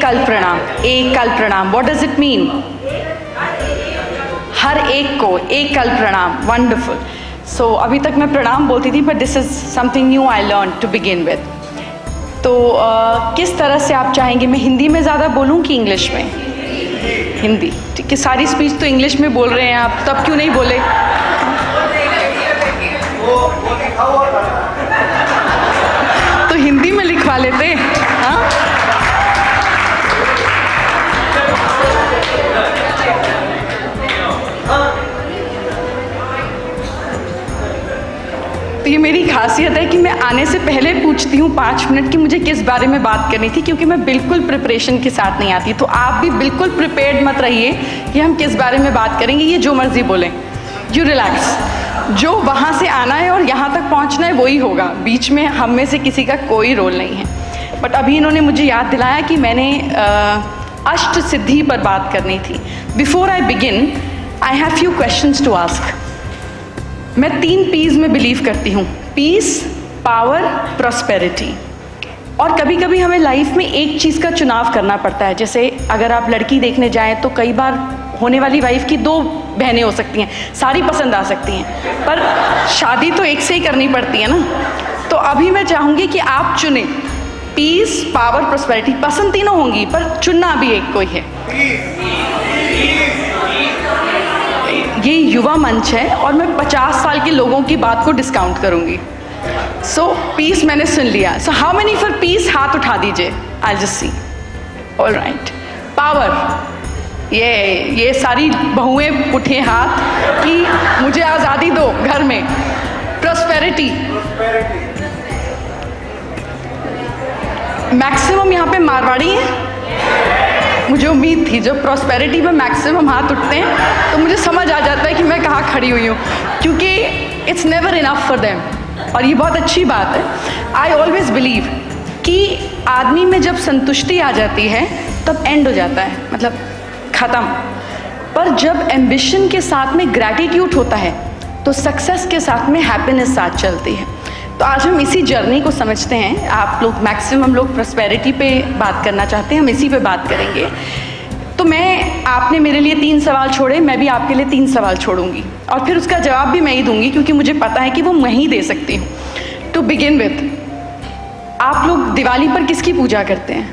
एक कल प्रणाम, व्हाट डज इट मीन? हर एक को एक कल प्रणाम, वंडरफुल। सो अभी तक मैं प्रणाम बोलती थी, but this is something new I learn to begin with. तो किस तरह से आप चाहेंगे, मैं हिंदी में ज़्यादा बोलूँ कि इंग्लिश में? हिंदी, ठीक है। सारी स्पीच तो इंग्लिश में बोल रहे हैं आप, तब क्यों नहीं बोले? तो हिंदी में लिखवा लेते। हाँ, तो ये मेरी खासियत है कि मैं आने से पहले पूछती हूँ 5 मिनट कि मुझे किस बारे में बात करनी थी, क्योंकि मैं बिल्कुल प्रिपरेशन के साथ नहीं आती। तो आप भी बिल्कुल प्रिपेयर्ड मत रहिए कि हम किस बारे में बात करेंगे, ये जो मर्जी बोलें, यू रिलैक्स। जो वहाँ से आना है और यहाँ तक पहुँचना है वही होगा, बीच में हम में से किसी का कोई रोल नहीं है। बट अभी इन्होंने मुझे याद दिलाया कि मैंने अष्ट सिद्धि पर बात करनी थी। Before I begin, I have few questions to ask. मैं 3 पीज़ में बिलीव करती हूँ, पीस, पावर, प्रॉस्पेरिटी। और कभी कभी हमें लाइफ में एक चीज़ का चुनाव करना पड़ता है। जैसे अगर आप लड़की देखने जाएं तो कई बार होने वाली वाइफ की 2 बहनें हो सकती हैं, सारी पसंद आ सकती हैं, पर शादी तो एक से ही करनी पड़ती है ना। तो अभी मैं चाहूँगी कि आप चुनें, पीस, पावर, प्रॉस्पेरिटी। पसंद तीनों होंगी पर चुनना भी एक को ही है। ये युवा मंच है और मैं 50 साल के लोगों की बात को डिस्काउंट करूंगी। सो पीस मैंने सुन लिया। So how many for piece? हाथ उठा दीजिए, I just see. All right. Power, ये सारी बहुएं उठे हाथ कि मुझे आज़ादी दो घर में। प्रॉस्पेरिटी, मैक्सिमम यहाँ पे मारवाड़ी है। मुझे उम्मीद थी जब प्रॉस्पेरिटी में मैक्सिमम हाथ उठते हैं तो मुझे समझ आ जाता है कि मैं कहाँ खड़ी हुई हूँ, क्योंकि it's never enough for them. और ये बहुत अच्छी बात है। आई ऑलवेज बिलीव कि आदमी में जब संतुष्टि आ जाती है तब एंड हो जाता है, मतलब ख़त्म। पर जब एम्बिशन के साथ में ग्रैटिट्यूड होता है तो सक्सेस के साथ में हैप्पीनेस साथ चलती है। तो आज हम इसी जर्नी को समझते हैं। आप लोग मैक्सिमम लोग प्रॉस्पेरिटी पे बात करना चाहते हैं, हम इसी पे बात करेंगे। तो आपने मेरे लिए 3 सवाल छोड़े, मैं भी आपके लिए 3 सवाल छोड़ूंगी और फिर उसका जवाब भी मैं ही दूंगी, क्योंकि मुझे पता है कि वो मैं ही दे सकती हूँ। टू बिगिन विथ, आप लोग दिवाली पर किसकी पूजा करते हैं?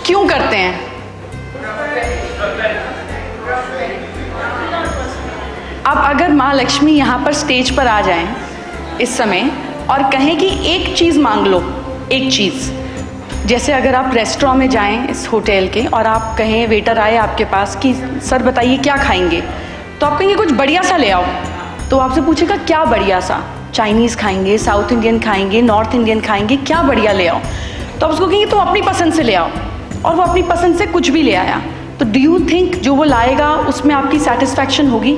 क्यों करते हैं? अब अगर माँ लक्ष्मी यहाँ पर स्टेज पर आ जाएं इस समय और कहें कि एक चीज़ मांग लो, एक चीज़। जैसे अगर आप रेस्टोरेंट में जाएं इस होटल के और आप कहें, वेटर आए आपके पास कि सर बताइए क्या खाएंगे, तो आप कहेंगे कुछ बढ़िया सा ले आओ। तो आपसे पूछेगा क्या बढ़िया सा? चाइनीज़ खाएंगे, साउथ इंडियन खाएंगे, नॉर्थ इंडियन खाएंगे, क्या बढ़िया ले आओ? तो आप उसको कहेंगे तो अपनी पसंद से ले आओ, और वो अपनी पसंद से कुछ भी ले आया। तो डू यू थिंक जो वो लाएगा उसमें आपकी सेटिस्फैक्शन होगी?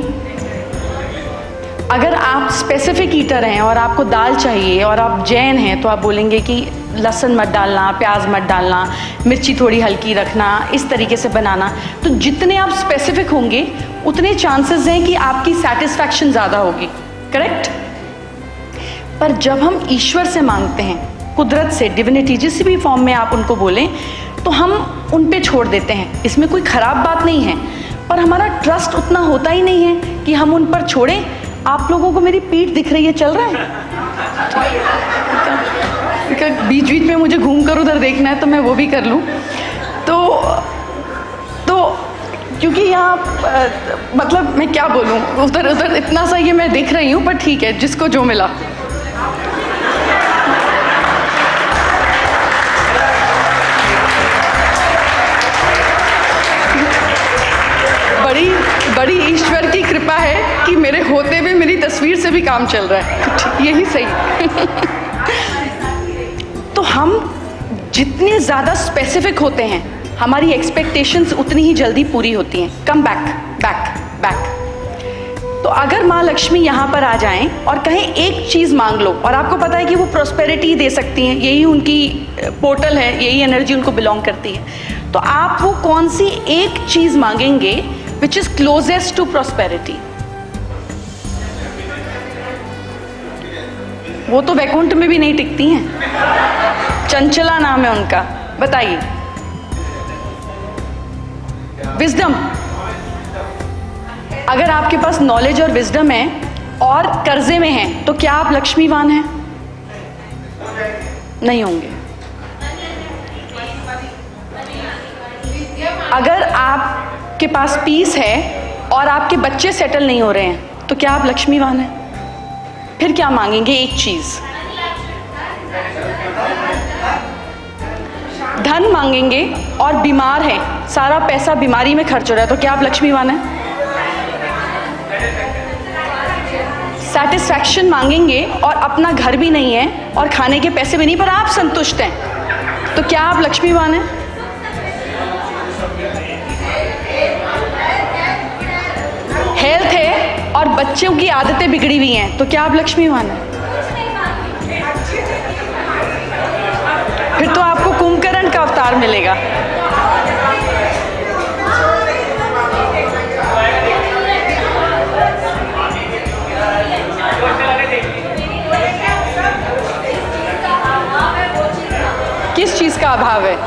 अगर आप स्पेसिफिक ईटर हैं और आपको दाल चाहिए और आप जैन हैं तो आप बोलेंगे कि लहसुन मत डालना, प्याज मत डालना, मिर्ची थोड़ी हल्की रखना, इस तरीके से बनाना। तो जितने आप स्पेसिफिक होंगे उतने चांसेस हैं कि आपकी सेटिस्फैक्शन ज़्यादा होगी, करेक्ट? पर जब हम ईश्वर से मांगते हैं, कुदरत से, डिविनिटी, जिस भी फॉर्म में आप उनको बोलें, तो हम उन पे छोड़ देते हैं। इसमें कोई ख़राब बात नहीं है, पर हमारा ट्रस्ट उतना होता ही नहीं है कि हम उन पर छोड़ें। आप लोगों को मेरी पीठ दिख रही है, चल रहा है? बीच बीच में मुझे घूम कर उधर देखना है तो मैं वो भी कर लूँ। तो क्योंकि यहाँ मतलब मैं क्या बोलूँ, उधर इतना सा ये मैं दिख रही हूँ, पर ठीक है, जिसको जो मिला। बड़ी ईश्वर की कृपा है कि मेरे होते हुए मेरी तस्वीर से भी काम चल रहा है, यही सही। तो हम जितने ज़्यादा स्पेसिफिक होते हैं, हमारी एक्सपेक्टेशंस उतनी ही जल्दी पूरी होती हैं। Come back. तो अगर माँ लक्ष्मी यहाँ पर आ जाएं और कहें एक चीज़ मांग लो, और आपको पता है कि वो प्रॉस्पेरिटी दे सकती हैं, यही उनकी पोर्टल है, यही एनर्जी उनको बिलोंग करती है, तो आप वो कौन सी एक चीज़ मांगेंगे which is closest to prosperity? वो तो वैकुंठ में भी नहीं टिकती हैं। चंचला नाम है उनका। बताइए, विजडम। अगर आपके पास नॉलेज और विजडम है और कर्जे में हैं तो क्या आप लक्ष्मीवान हैं? नहीं होंगे। अगर आपके पास पीस है और आपके बच्चे सेटल नहीं हो रहे हैं तो क्या आप लक्ष्मीवान हैं? फिर क्या मांगेंगे? एक चीज, धन मांगेंगे और बीमार है, सारा पैसा बीमारी में खर्च हो रहा है तो क्या आप लक्ष्मीवान हैं? सेटिस्फैक्शन मांगेंगे और अपना घर भी नहीं है और खाने के पैसे भी नहीं पर आप संतुष्ट हैं तो क्या आप लक्ष्मीवान हैं? हेल्थ है और बच्चों की आदतें बिगड़ी हुई हैं तो क्या आप लक्ष्मीवान हैं? फिर तो आपको कुंभकर्ण का अवतार मिलेगा। किस चीज का अभाव है?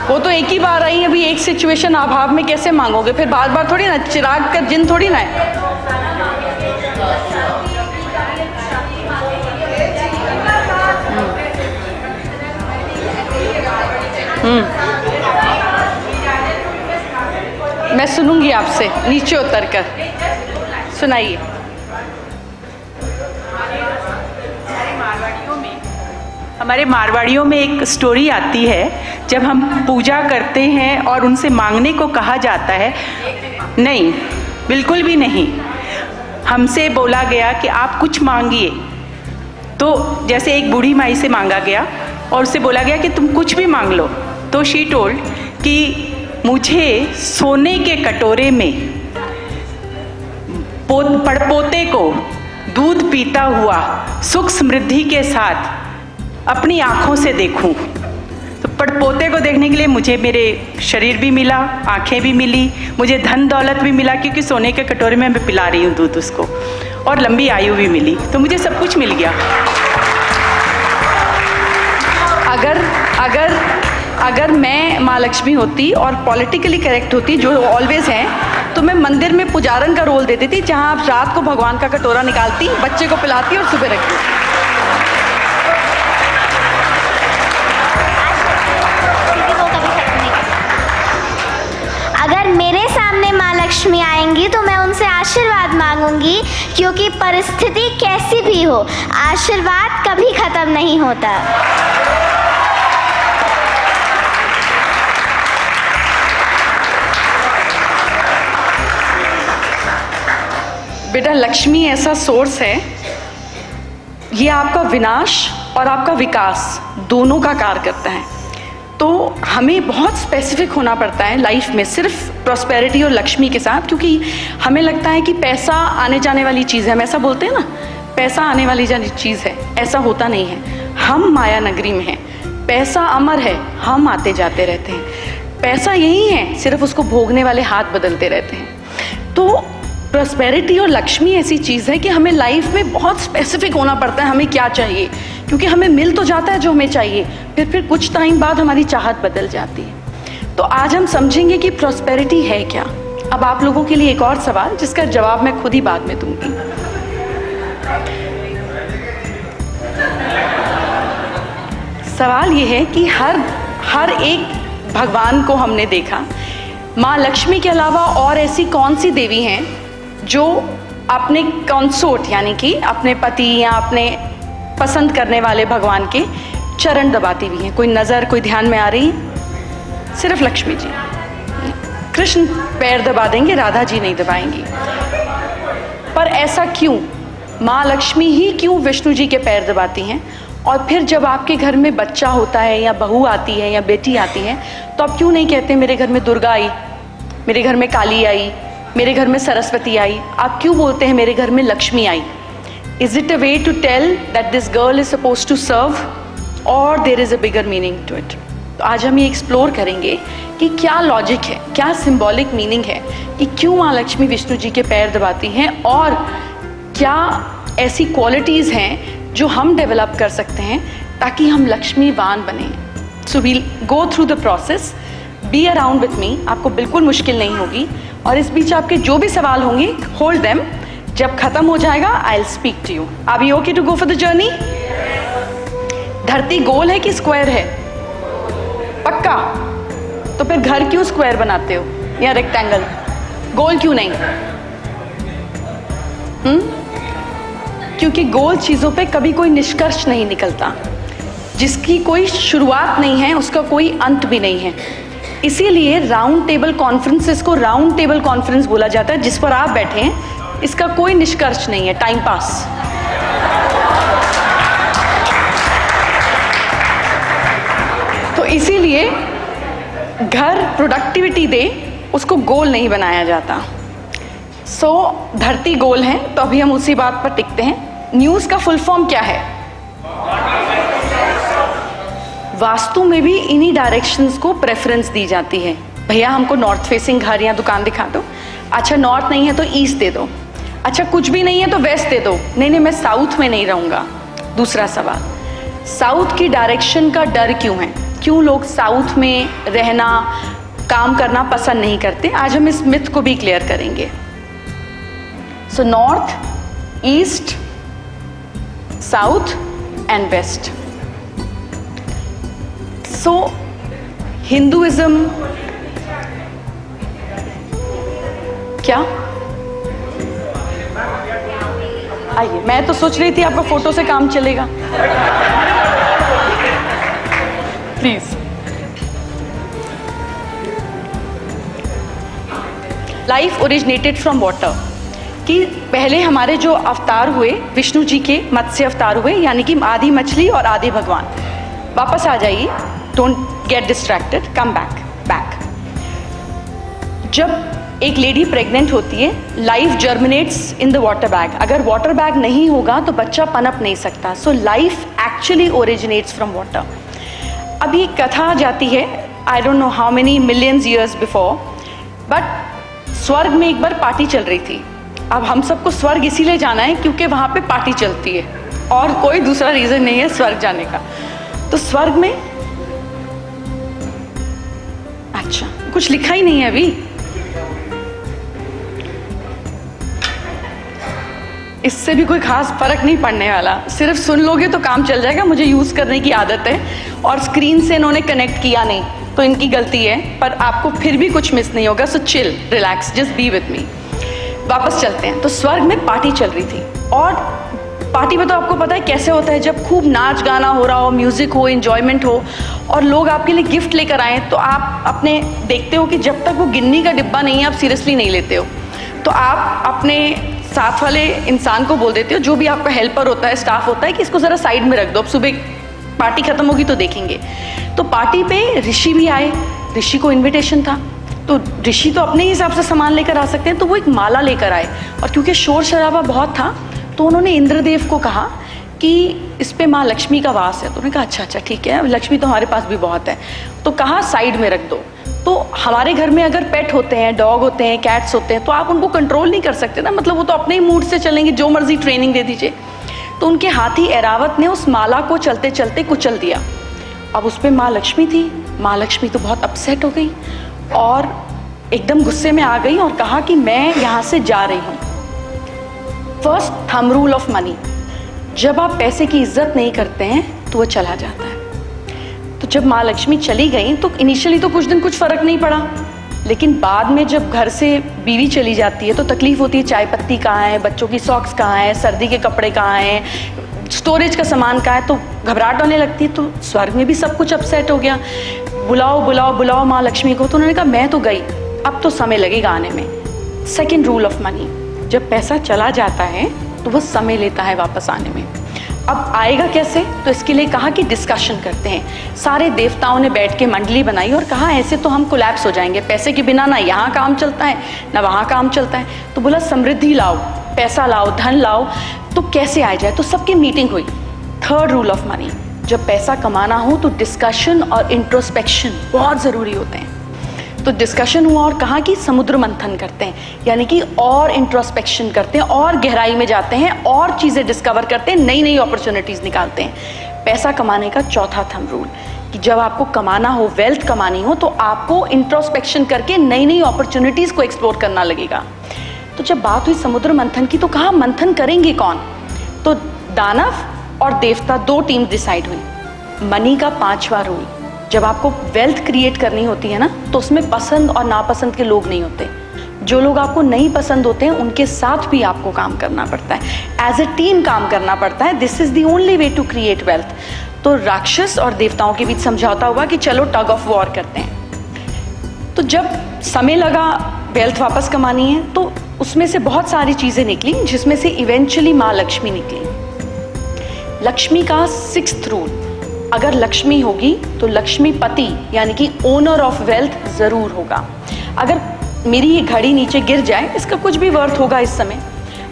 वो तो एक ही बार आई, अभी एक सिचुएशन अभाव में कैसे मांगोगे? फिर बार बार थोड़ी ना, चिराग का जिन थोड़ी ना है। मैं सुनूंगी आपसे नीचे उतर कर। सुनाइए। हमारे मारवाड़ियों में एक स्टोरी आती है, जब हम पूजा करते हैं और उनसे मांगने को कहा जाता है, नहीं, बिल्कुल भी नहीं। हमसे बोला गया कि आप कुछ मांगिए। तो जैसे एक बूढ़ी माई से मांगा गया और उससे बोला गया कि तुम कुछ भी मांग लो, तो शी टोल्ड कि मुझे सोने के कटोरे में पड़पोते को दूध पीता हुआ सुख समृद्धि के साथ अपनी आँखों से देखूं। तो पड़पोते को देखने के लिए मुझे मेरे शरीर भी मिला, आँखें भी मिली, मुझे धन दौलत भी मिला क्योंकि सोने के कटोरे में मैं पिला रही हूँ दूध उसको, और लंबी आयु भी मिली, तो मुझे सब कुछ मिल गया। अगर मैं माँ लक्ष्मी होती और पॉलिटिकली करेक्ट होती, जो ऑलवेज हैं, तो मैं मंदिर में पुजारन का रोल देती थी, जहाँ आप रात को भगवान का कटोरा निकालती, बच्चे को पिलाती और सुबह रखती। अगर मेरे सामने माँ लक्ष्मी आएंगी तो मैं उनसे आशीर्वाद मांगूंगी, क्योंकि परिस्थिति कैसी भी हो, आशीर्वाद कभी खत्म नहीं होता। बेटा, लक्ष्मी ऐसा सोर्स है, ये आपका विनाश और आपका विकास दोनों का कार्य करता है। तो हमें बहुत स्पेसिफिक होना पड़ता है लाइफ में, सिर्फ प्रॉस्पेरिटी और लक्ष्मी के साथ, क्योंकि हमें लगता है कि पैसा आने जाने वाली चीज़ है। हम ऐसा बोलते हैं ना, पैसा आने वाली चीज़ है, ऐसा होता नहीं है। हम माया नगरी में हैं, पैसा अमर है, हम आते जाते रहते हैं। पैसा यही है, सिर्फ उसको भोगने वाले हाथ बदलते रहते हैं। तो प्रॉस्पेरिटी और लक्ष्मी ऐसी चीज़ है कि हमें लाइफ में बहुत स्पेसिफिक होना पड़ता है हमें क्या चाहिए, क्योंकि हमें मिल तो जाता है जो हमें चाहिए, फिर कुछ टाइम बाद हमारी चाहत बदल जाती है। तो आज हम समझेंगे कि प्रॉस्पेरिटी है क्या। अब आप लोगों के लिए एक और सवाल, जिसका जवाब मैं खुद ही बाद में दूंगी। सवाल ये है कि हर एक भगवान को हमने देखा, माँ लक्ष्मी के अलावा और ऐसी कौन सी देवी हैं जो अपने कंसोर्ट यानी कि अपने पति या अपने पसंद करने वाले भगवान के चरण दबाती हुई हैं? कोई नज़र, कोई ध्यान में आ रही है? सिर्फ लक्ष्मी जी। कृष्ण पैर दबा देंगे, राधा जी नहीं दबाएंगी। पर ऐसा क्यों? माँ लक्ष्मी ही क्यों विष्णु जी के पैर दबाती हैं? और फिर जब आपके घर में बच्चा होता है या बहू आती है या बेटी आती है, तो आप क्यों नहीं कहते मेरे घर में दुर्गा आई, मेरे घर में काली आई, मेरे घर में सरस्वती आई? आप क्यों बोलते हैं मेरे घर में लक्ष्मी आई? Is it a way to tell that this girl is supposed to serve, or there is a bigger meaning to it? तो आज हम ये एक्सप्लोर करेंगे कि क्या लॉजिक है, क्या सिंबॉलिक मीनिंग है कि क्यों माँ लक्ष्मी विष्णु जी के पैर दबाती हैं, और क्या ऐसी क्वालिटीज़ हैं जो हम डेवलप कर सकते हैं ताकि हम लक्ष्मीवान बने। So we'll go through the process, be around with me, आपको बिल्कुल मुश्किल नहीं होगी। और इस बीच आपके जो भी सवाल होंगे, होल्ड देम, जब खत्म हो जाएगा I will speak to you. Are you okay to go for the journey? धरती गोल है कि स्क्वायर है? पक्का? तो फिर घर क्यों स्क्वायर बनाते हो या रेक्टेंगल? गोल क्यों नहीं? क्योंकि गोल चीज़ों पे कभी कोई निष्कर्ष नहीं निकलता। जिसकी कोई शुरुआत नहीं है उसका कोई अंत भी नहीं है। इसीलिए राउंड टेबल कॉन्फ्रेंसेस को राउंड टेबल कॉन्फ्रेंस बोला जाता है। जिस पर आप बैठे हैं इसका कोई निष्कर्ष नहीं है, टाइम पास। तो इसीलिए घर प्रोडक्टिविटी दे, उसको गोल नहीं बनाया जाता। सो धरती गोल है, तो अभी हम उसी बात पर टिकते हैं। न्यूज़ का फुल फॉर्म क्या है? वास्तु में भी इन्हीं डायरेक्शंस को प्रेफरेंस दी जाती है। भैया हमको नॉर्थ फेसिंग घर या दुकान दिखा दो। अच्छा नॉर्थ नहीं है तो ईस्ट दे दो। अच्छा कुछ भी नहीं है तो वेस्ट दे दो। नहीं मैं साउथ में नहीं रहूँगा। दूसरा सवाल, साउथ की डायरेक्शन का डर क्यों है? क्यों लोग साउथ में रहना, काम करना पसंद नहीं करते? आज हम इस मिथ को भी क्लियर करेंगे। So north, east, south and west. So Hinduism क्या? आइए, मैं तो सोच रही थी आपका फोटो से काम चलेगा। Please. Life originated from water, कि पहले हमारे जो अवतार हुए विष्णु जी के मत्स्य अवतार हुए, यानी कि आधी मछली और आधी भगवान। वापस आ जाइए, don't get distracted, come back. जब एक लेडी प्रेग्नेंट होती है, life germinates in the water bag. अगर वाटर बैग नहीं होगा तो बच्चा पनप नहीं सकता। So life actually originates from water. अब ये कथा जाती है, I don't know how many millions years before, but स्वर्ग में एक बार पार्टी चल रही थी। अब हम सबको स्वर्ग इसीलिए जाना है क्योंकि वहाँ पे पार्टी चलती है, और कोई दूसरा रीज़न नहीं है स्वर्ग जाने का। तो स्वर्ग में अच्छा कुछ लिखा ही नहीं है अभी। इससे भी कोई खास फर्क नहीं पड़ने वाला, सिर्फ सुन लोगे तो काम चल जाएगा। मुझे यूज़ करने की आदत है और स्क्रीन से इन्होंने कनेक्ट किया नहीं तो इनकी गलती है, पर आपको फिर भी कुछ मिस नहीं होगा। So chill, relax, just be with me. वापस चलते हैं। तो स्वर्ग में पार्टी चल रही थी, और पार्टी में तो आपको पता है कैसे होता है, जब खूब नाच गाना हो रहा हो, म्यूज़िक हो, एन्जॉयमेंट हो, और लोग आपके लिए गिफ्ट लेकर आए, तो आप अपने देखते हो कि जब तक वो गिन्नी का डिब्बा नहीं है आप सीरियसली नहीं लेते हो। तो आप अपने साथ वाले इंसान को बोल देते हो, जो भी आपका हेल्पर होता है, स्टाफ होता है, कि इसको ज़रा साइड में रख दो, अब सुबह पार्टी ख़त्म होगी तो देखेंगे। तो पार्टी पे ऋषि भी आए, ऋषि को इन्विटेशन था, तो ऋषि तो अपने हिसाब से सामान लेकर आ सकते हैं, तो वो एक माला लेकर आए। और क्योंकि शोर शराबा बहुत था तो उन्होंने इंद्रदेव को कहा कि इस पे माँ लक्ष्मी का वास है। तो उन्होंने कहा अच्छा ठीक है, लक्ष्मी तो हमारे पास भी बहुत है। तो कहा साइड में रख दो। तो हमारे घर में अगर पेट होते हैं, डॉग होते हैं, कैट्स होते हैं, तो आप उनको कंट्रोल नहीं कर सकते ना, मतलब वो तो अपने ही मूड से चलेंगे, जो मर्जी ट्रेनिंग दे दीजिए। तो उनके हाथी ऐरावत ने उस माला को चलते चलते कुचल दिया। अब उस पर माँ लक्ष्मी थी। माँ लक्ष्मी तो बहुत अपसेट हो गई और एकदम गुस्से में आ गई और कहा कि मैं यहाँ से जा रही हूँ। First thumb rule of money, जब आप पैसे की इज्जत नहीं करते हैं तो वो चला जाता है। तो जब माँ लक्ष्मी चली गई तो इनिशियली तो कुछ दिन कुछ फ़र्क नहीं पड़ा, लेकिन बाद में जब घर से बीवी चली जाती है तो तकलीफ़ होती है, चाय पत्ती कहाँ है, बच्चों की सॉक्स कहाँ है, सर्दी के कपड़े कहाँ हैं, स्टोरेज का सामान कहाँ है, तो घबराहट होने लगती है। तो स्वर्ग में भी सब कुछ अपसेट हो गया। बुलाओ बुलाओ बुलाओ माँ लक्ष्मी को। तो उन्होंने कहा मैं तो गई, अब तो समय लगेगा आने में। सेकेंड रूल ऑफ मनी, जब पैसा चला जाता है तो वो समय लेता है वापस आने में। अब आएगा कैसे, तो इसके लिए कहा कि डिस्कशन करते हैं। सारे देवताओं ने बैठ के मंडली बनाई और कहा ऐसे तो हम कोलैप्स हो जाएंगे, पैसे के बिना ना यहाँ काम चलता है ना वहाँ काम चलता है। तो बोला समृद्धि लाओ, पैसा लाओ, धन लाओ, तो कैसे आ जाए। तो सबकी मीटिंग हुई। थर्ड रूल ऑफ मनी, जब पैसा कमाना हो तो डिस्कशन और इंट्रोस्पेक्शन बहुत ज़रूरी होते हैं। तो डिस्कशन हुआ और कहा कि समुद्र मंथन करते हैं, यानी कि और इंट्रोस्पेक्शन करते हैं, और गहराई में जाते हैं, और चीज़ें डिस्कवर करते हैं, नई नई अपॉर्चुनिटीज़ निकालते हैं। पैसा कमाने का चौथा थंब रूल कि जब आपको कमाना हो, वेल्थ कमानी हो, तो आपको इंट्रोस्पेक्शन करके नई नई अपॉर्चुनिटीज़ को एक्सप्लोर करना लगेगा। तो जब बात हुई समुद्र मंथन की, तो कहा मंथन करेंगे कौन? तो दानव और देवता दो टीम डिसाइड हुई। मनी का 5वां रूल, जब आपको वेल्थ क्रिएट करनी होती है ना, तो उसमें पसंद और नापसंद के लोग नहीं होते। जो लोग आपको नहीं पसंद होते हैं उनके साथ भी आपको काम करना पड़ता है, एज ए टीम काम करना पड़ता है। This is the only way to create wealth. तो राक्षस और देवताओं के बीच समझौता हुआ कि चलो टग ऑफ वॉर करते हैं। तो जब समय लगा वेल्थ वापस कमानी है, तो उसमें से बहुत सारी चीज़ें निकली, जिसमें से इवेंचुअली माँ लक्ष्मी निकली। लक्ष्मी का 6th रूल, अगर लक्ष्मी होगी तो लक्ष्मीपति यानी कि ओनर ऑफ वेल्थ ज़रूर होगा। अगर मेरी ये घड़ी नीचे गिर जाए, इसका कुछ भी वर्थ होगा इस समय,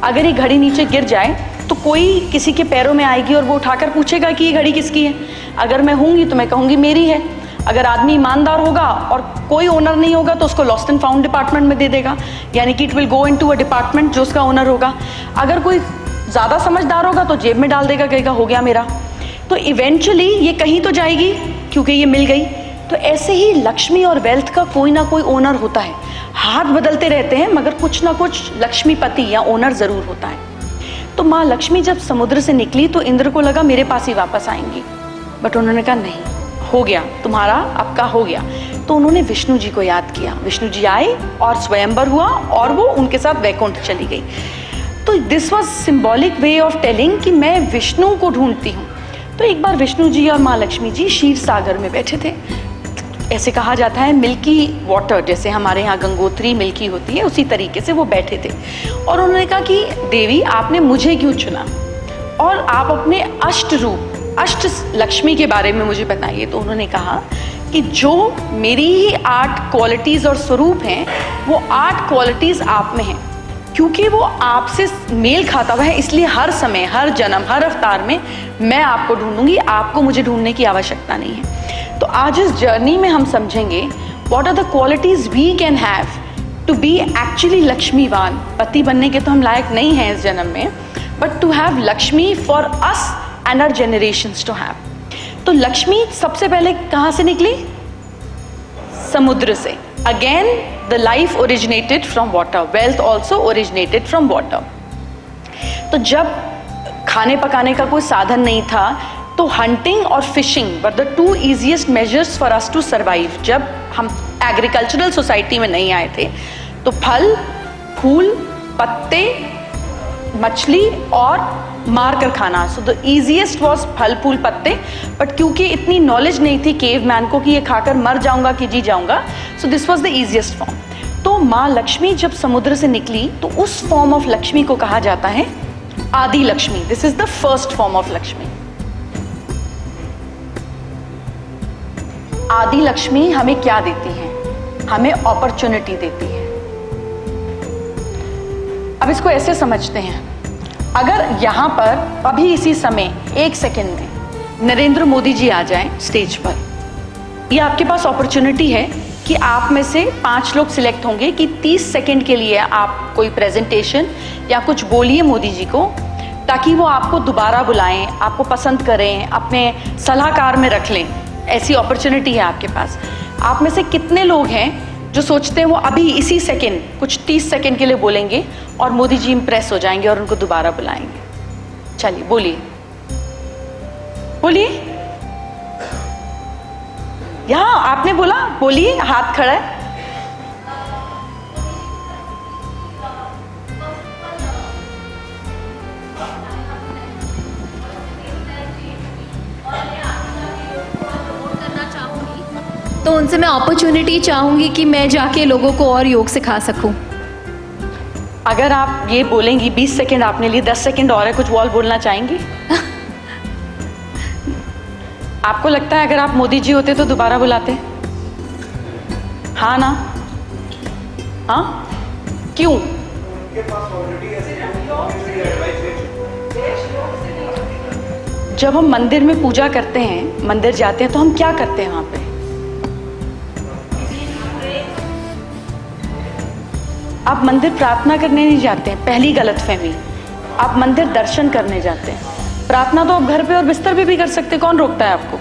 अगर ये घड़ी नीचे गिर जाए तो कोई किसी के पैरों में आएगी और वो उठाकर पूछेगा कि ये घड़ी किसकी है। अगर मैं होंगी तो मैं कहूँगी मेरी है। अगर आदमी ईमानदार होगा और कोई ओनर नहीं होगा तो उसको लॉस्ट एंड फाउंड डिपार्टमेंट में दे देगा, यानी कि it will go into a department जो उसका ओनर होगा। अगर कोई ज़्यादा समझदार होगा तो जेब में डाल देगा, कहेगा हो गया मेरा। तो इवेंचुअली ये कहीं तो जाएगी क्योंकि ये मिल गई। तो ऐसे ही लक्ष्मी और वेल्थ का कोई ना कोई ओनर होता है। हाथ बदलते रहते हैं मगर कुछ ना कुछ लक्ष्मीपति या ओनर ज़रूर होता है। तो माँ लक्ष्मी जब समुद्र से निकली तो इंद्र को लगा मेरे पास ही वापस आएंगी, बट उन्होंने कहा नहीं, हो गया तुम्हारा, आपका हो गया। तो उन्होंने विष्णु जी को याद किया। विष्णु जी आए और स्वयंवर हुआ और वो उनके साथ वैकुंठ चली गई। तो this was symbolic way of telling कि मैं विष्णु को ढूंढती हूँ। तो एक बार विष्णु जी और माँ लक्ष्मी जी क्षीर सागर में बैठे थे। ऐसे कहा जाता है मिल्की वाटर, जैसे हमारे यहाँ गंगोत्री मिल्की होती है, उसी तरीके से वो बैठे थे। और उन्होंने कहा कि देवी आपने मुझे क्यों चुना और आप अपने अष्ट रूप, अष्ट लक्ष्मी के बारे में मुझे बताइए। तो उन्होंने कहा कि जो मेरी ही 8 क्वालिटीज़ और स्वरूप हैं, वो 8 क्वालिटीज़ आप में हैं। क्योंकि वो आपसे मेल खाता हुआ है, इसलिए हर समय, हर जन्म, हर अवतार में मैं आपको ढूंढूंगी, आपको मुझे ढूंढने की आवश्यकता नहीं है। तो आज इस जर्नी में हम समझेंगे what are the qualities we can have to be actually लक्ष्मीवान। पति बनने के तो हम लायक नहीं हैं इस जन्म में, but to have Lakshmi for us and our generations to have. तो लक्ष्मी सबसे पहले कहाँ से निकली? समुद्र से। Again the life originated from water, wealth also originated from water. तो जब खाने पकाने का कोई साधन नहीं था तो हंटिंग और fishing were the 2 easiest measures for us to survive. जब हम एग्रीकल्चरल सोसाइटी में नहीं आए थे तो फल, फूल, पत्ते, मछली और मार कर खाना। सो द ईजिएस्ट वॉज फल, फूल, पत्ते। बट क्योंकि इतनी नॉलेज नहीं थी केव मैन को कि ये खाकर मर जाऊंगा कि जी जाऊंगा, so this was the easiest form. तो माँ लक्ष्मी जब समुद्र से निकली तो उस फॉर्म ऑफ लक्ष्मी को कहा जाता है आदि Lakshmi. This is the first form of Lakshmi. आदि लक्ष्मी हमें क्या देती है? हमें अपॉर्चुनिटी देती है। अब इसको ऐसे समझते हैं, अगर यहाँ पर अभी इसी समय 1 सेकेंड में नरेंद्र मोदी जी आ जाएं स्टेज पर, ये आपके पास अपॉर्चुनिटी है कि आप में से 5 लोग सिलेक्ट होंगे कि 30 सेकेंड के लिए आप कोई प्रेजेंटेशन या कुछ बोलिए मोदी जी को, ताकि वो आपको दोबारा बुलाएं, आपको पसंद करें, अपने सलाहकार में रख लें। ऐसी अपॉर्चुनिटी है आपके पास। आप में से कितने लोग हैं जो सोचते हैं वो अभी इसी सेकेंड कुछ 30 सेकेंड के लिए बोलेंगे और मोदी जी इम्प्रेस हो जाएंगे और उनको दोबारा बुलाएंगे? चलिए बोलिए, बोलिए। यहाँ आपने बोला, बोलिए, हाथ खड़ा है। तो उनसे मैं अपॉर्चुनिटी चाहूँगी कि मैं जाके लोगों को और योग सिखा सकूँ। अगर आप ये बोलेंगी 20 सेकेंड आपने लिए, 10 सेकेंड और है, कुछ और बोलना चाहेंगी? आपको लगता है अगर आप मोदी जी होते तो दोबारा बुलाते? हाँ ना? हाँ, क्यों? जब हम मंदिर में पूजा करते हैं, मंदिर जाते हैं, तो हम क्या करते हैं वहाँ पे? आप मंदिर प्रार्थना करने नहीं जाते हैं, पहली गलतफहमी। आप मंदिर दर्शन करने जाते हैं। प्रार्थना तो आप घर पे और बिस्तर पे भी कर सकते हैं, कौन रोकता है आपको।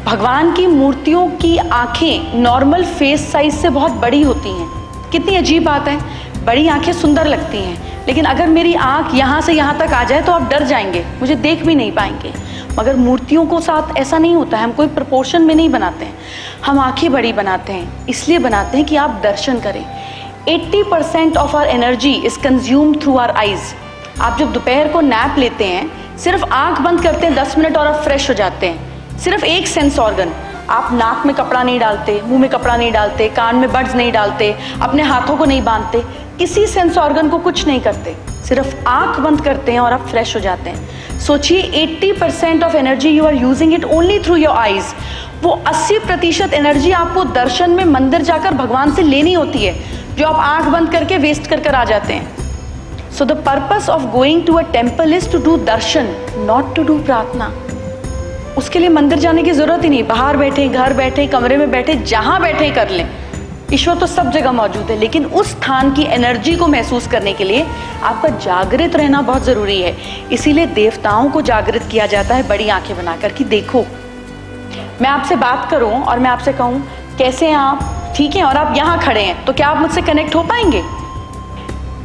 भगवान की मूर्तियों की आंखें नॉर्मल फेस साइज से बहुत बड़ी होती हैं। कितनी अजीब बात है, बड़ी आंखें सुंदर लगती हैं, लेकिन अगर मेरी आंख यहाँ से यहाँ तक आ जाए तो आप डर जाएंगे, मुझे देख भी नहीं पाएंगे। मगर मूर्तियों को साथ ऐसा नहीं होता है, हम कोई प्रपोर्शन में नहीं बनाते हैं, हम आंखें बड़ी बनाते हैं। इसलिए बनाते हैं कि आप दर्शन करें। 80% of our energy is consumed through our eyes. आप जब दोपहर को नैप लेते हैं, सिर्फ आंख बंद करते हैं 10 मिनट और आप फ्रेश हो जाते हैं। सिर्फ एक सेंस ऑर्गन, आप नाक में कपड़ा नहीं डालते, मुंह में कपड़ा नहीं डालते, कान में बड्स नहीं डालते, अपने हाथों को नहीं बांधते, किसी सेंस ऑर्गन को कुछ नहीं करते, सिर्फ आंख बंद करते हैं और आप फ्रेश हो जाते हैं। सोचिए 80% of energy you are using it only through your eyes. वो 80% एनर्जी आपको दर्शन में मंदिर जाकर भगवान से लेनी होती है, जो आप आंख बंद करके वेस्ट कर आ जाते हैं। So the purpose of going to a temple is to do darshan, not to do prarthana. उसके लिए मंदिर जाने की जरूरत ही नहीं, बाहर बैठे, घर बैठे, कमरे में बैठे, जहां बैठे कर लें। ईश्वर तो सब जगह मौजूद है, लेकिन उस स्थान की एनर्जी को महसूस करने के लिए आपका जागृत रहना बहुत जरूरी है। इसीलिए देवताओं को जागृत किया जाता है बड़ी आंखें बनाकर कि देखो, मैं आपसे बात करूं और मैं आपसे कहूं कैसे हैं आप, ठीक हैं, और आप यहां खड़े हैं, तो क्या आप मुझसे कनेक्ट हो पाएंगे?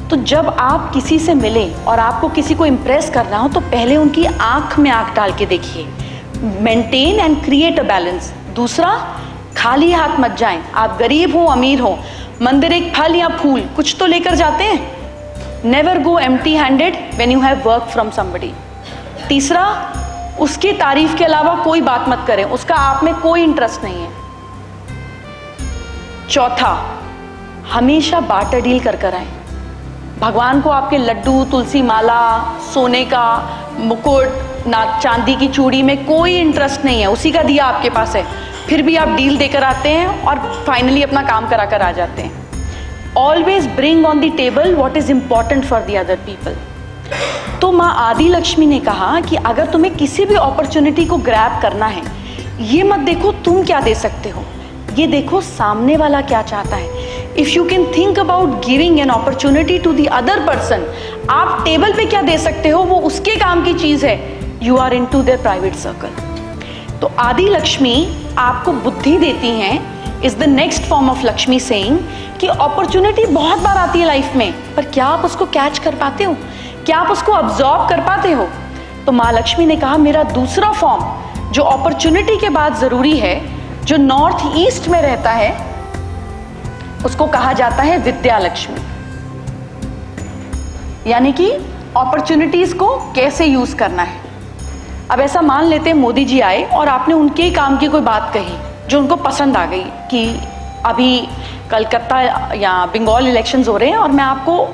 तो जब आप किसी से मिले और आपको किसी को इम्प्रेस करना हो, तो पहले उनकी आंख में आंख डाल के देखिए। Maintain and create a balance. दूसरा, खाली हाथ मत जाएं। आप गरीब हो, अमीर हो, मंदिर एक फल या फूल कुछ तो लेकर जाते हैं। Never go empty handed when you have work from somebody. तीसरा, उसकी तारीफ के अलावा कोई बात मत करें, उसका आप में कोई इंटरेस्ट नहीं है। चौथा, हमेशा बार्टर डील कर आए। भगवान को आपके लड्डू, तुलसी माला, सोने का मुकुट, ना चांदी की चूड़ी में कोई इंटरेस्ट नहीं है, उसी का दिया आपके पास है, फिर भी आप डील देकर आते हैं और फाइनली अपना काम करा कर आ जाते हैं। Always bring on the table what is important for the other people. तो माँ आदि लक्ष्मी ने कहा कि अगर तुम्हें किसी भी अपॉर्चुनिटी को ग्रैब करना है, ये मत देखो तुम क्या दे सकते हो, ये देखो सामने वाला क्या चाहता है। If you can think about giving an opportunity to the other person, आप टेबल पे क्या दे सकते हो वो उसके काम की चीज है, you are into their private circle. तो आदि लक्ष्मी आपको बुद्धि देती हैं, is the next form of Lakshmi saying कि अपॉर्चुनिटी बहुत बार आती है लाइफ में, पर क्या आप उसको कैच कर पाते हो, क्या आप उसको अब्जॉर्ब कर पाते हो? तो माँ लक्ष्मी ने कहा मेरा दूसरा फॉर्म जो अपॉर्चुनिटी के बाद जरूरी है, जो नॉर्थ ईस्ट में रहता है, उसको कहा जाता है विद्या लक्ष्मी। यानी कि अपॉर्चुनिटीज को कैसे यूज करना है। अब ऐसा मान लेते हैं मोदी जी आए और आपने उनके ही काम की कोई बात कही जो उनको पसंद आ गई कि अभी कलकत्ता या बंगाल इलेक्शंस हो रहे हैं और मैं आपको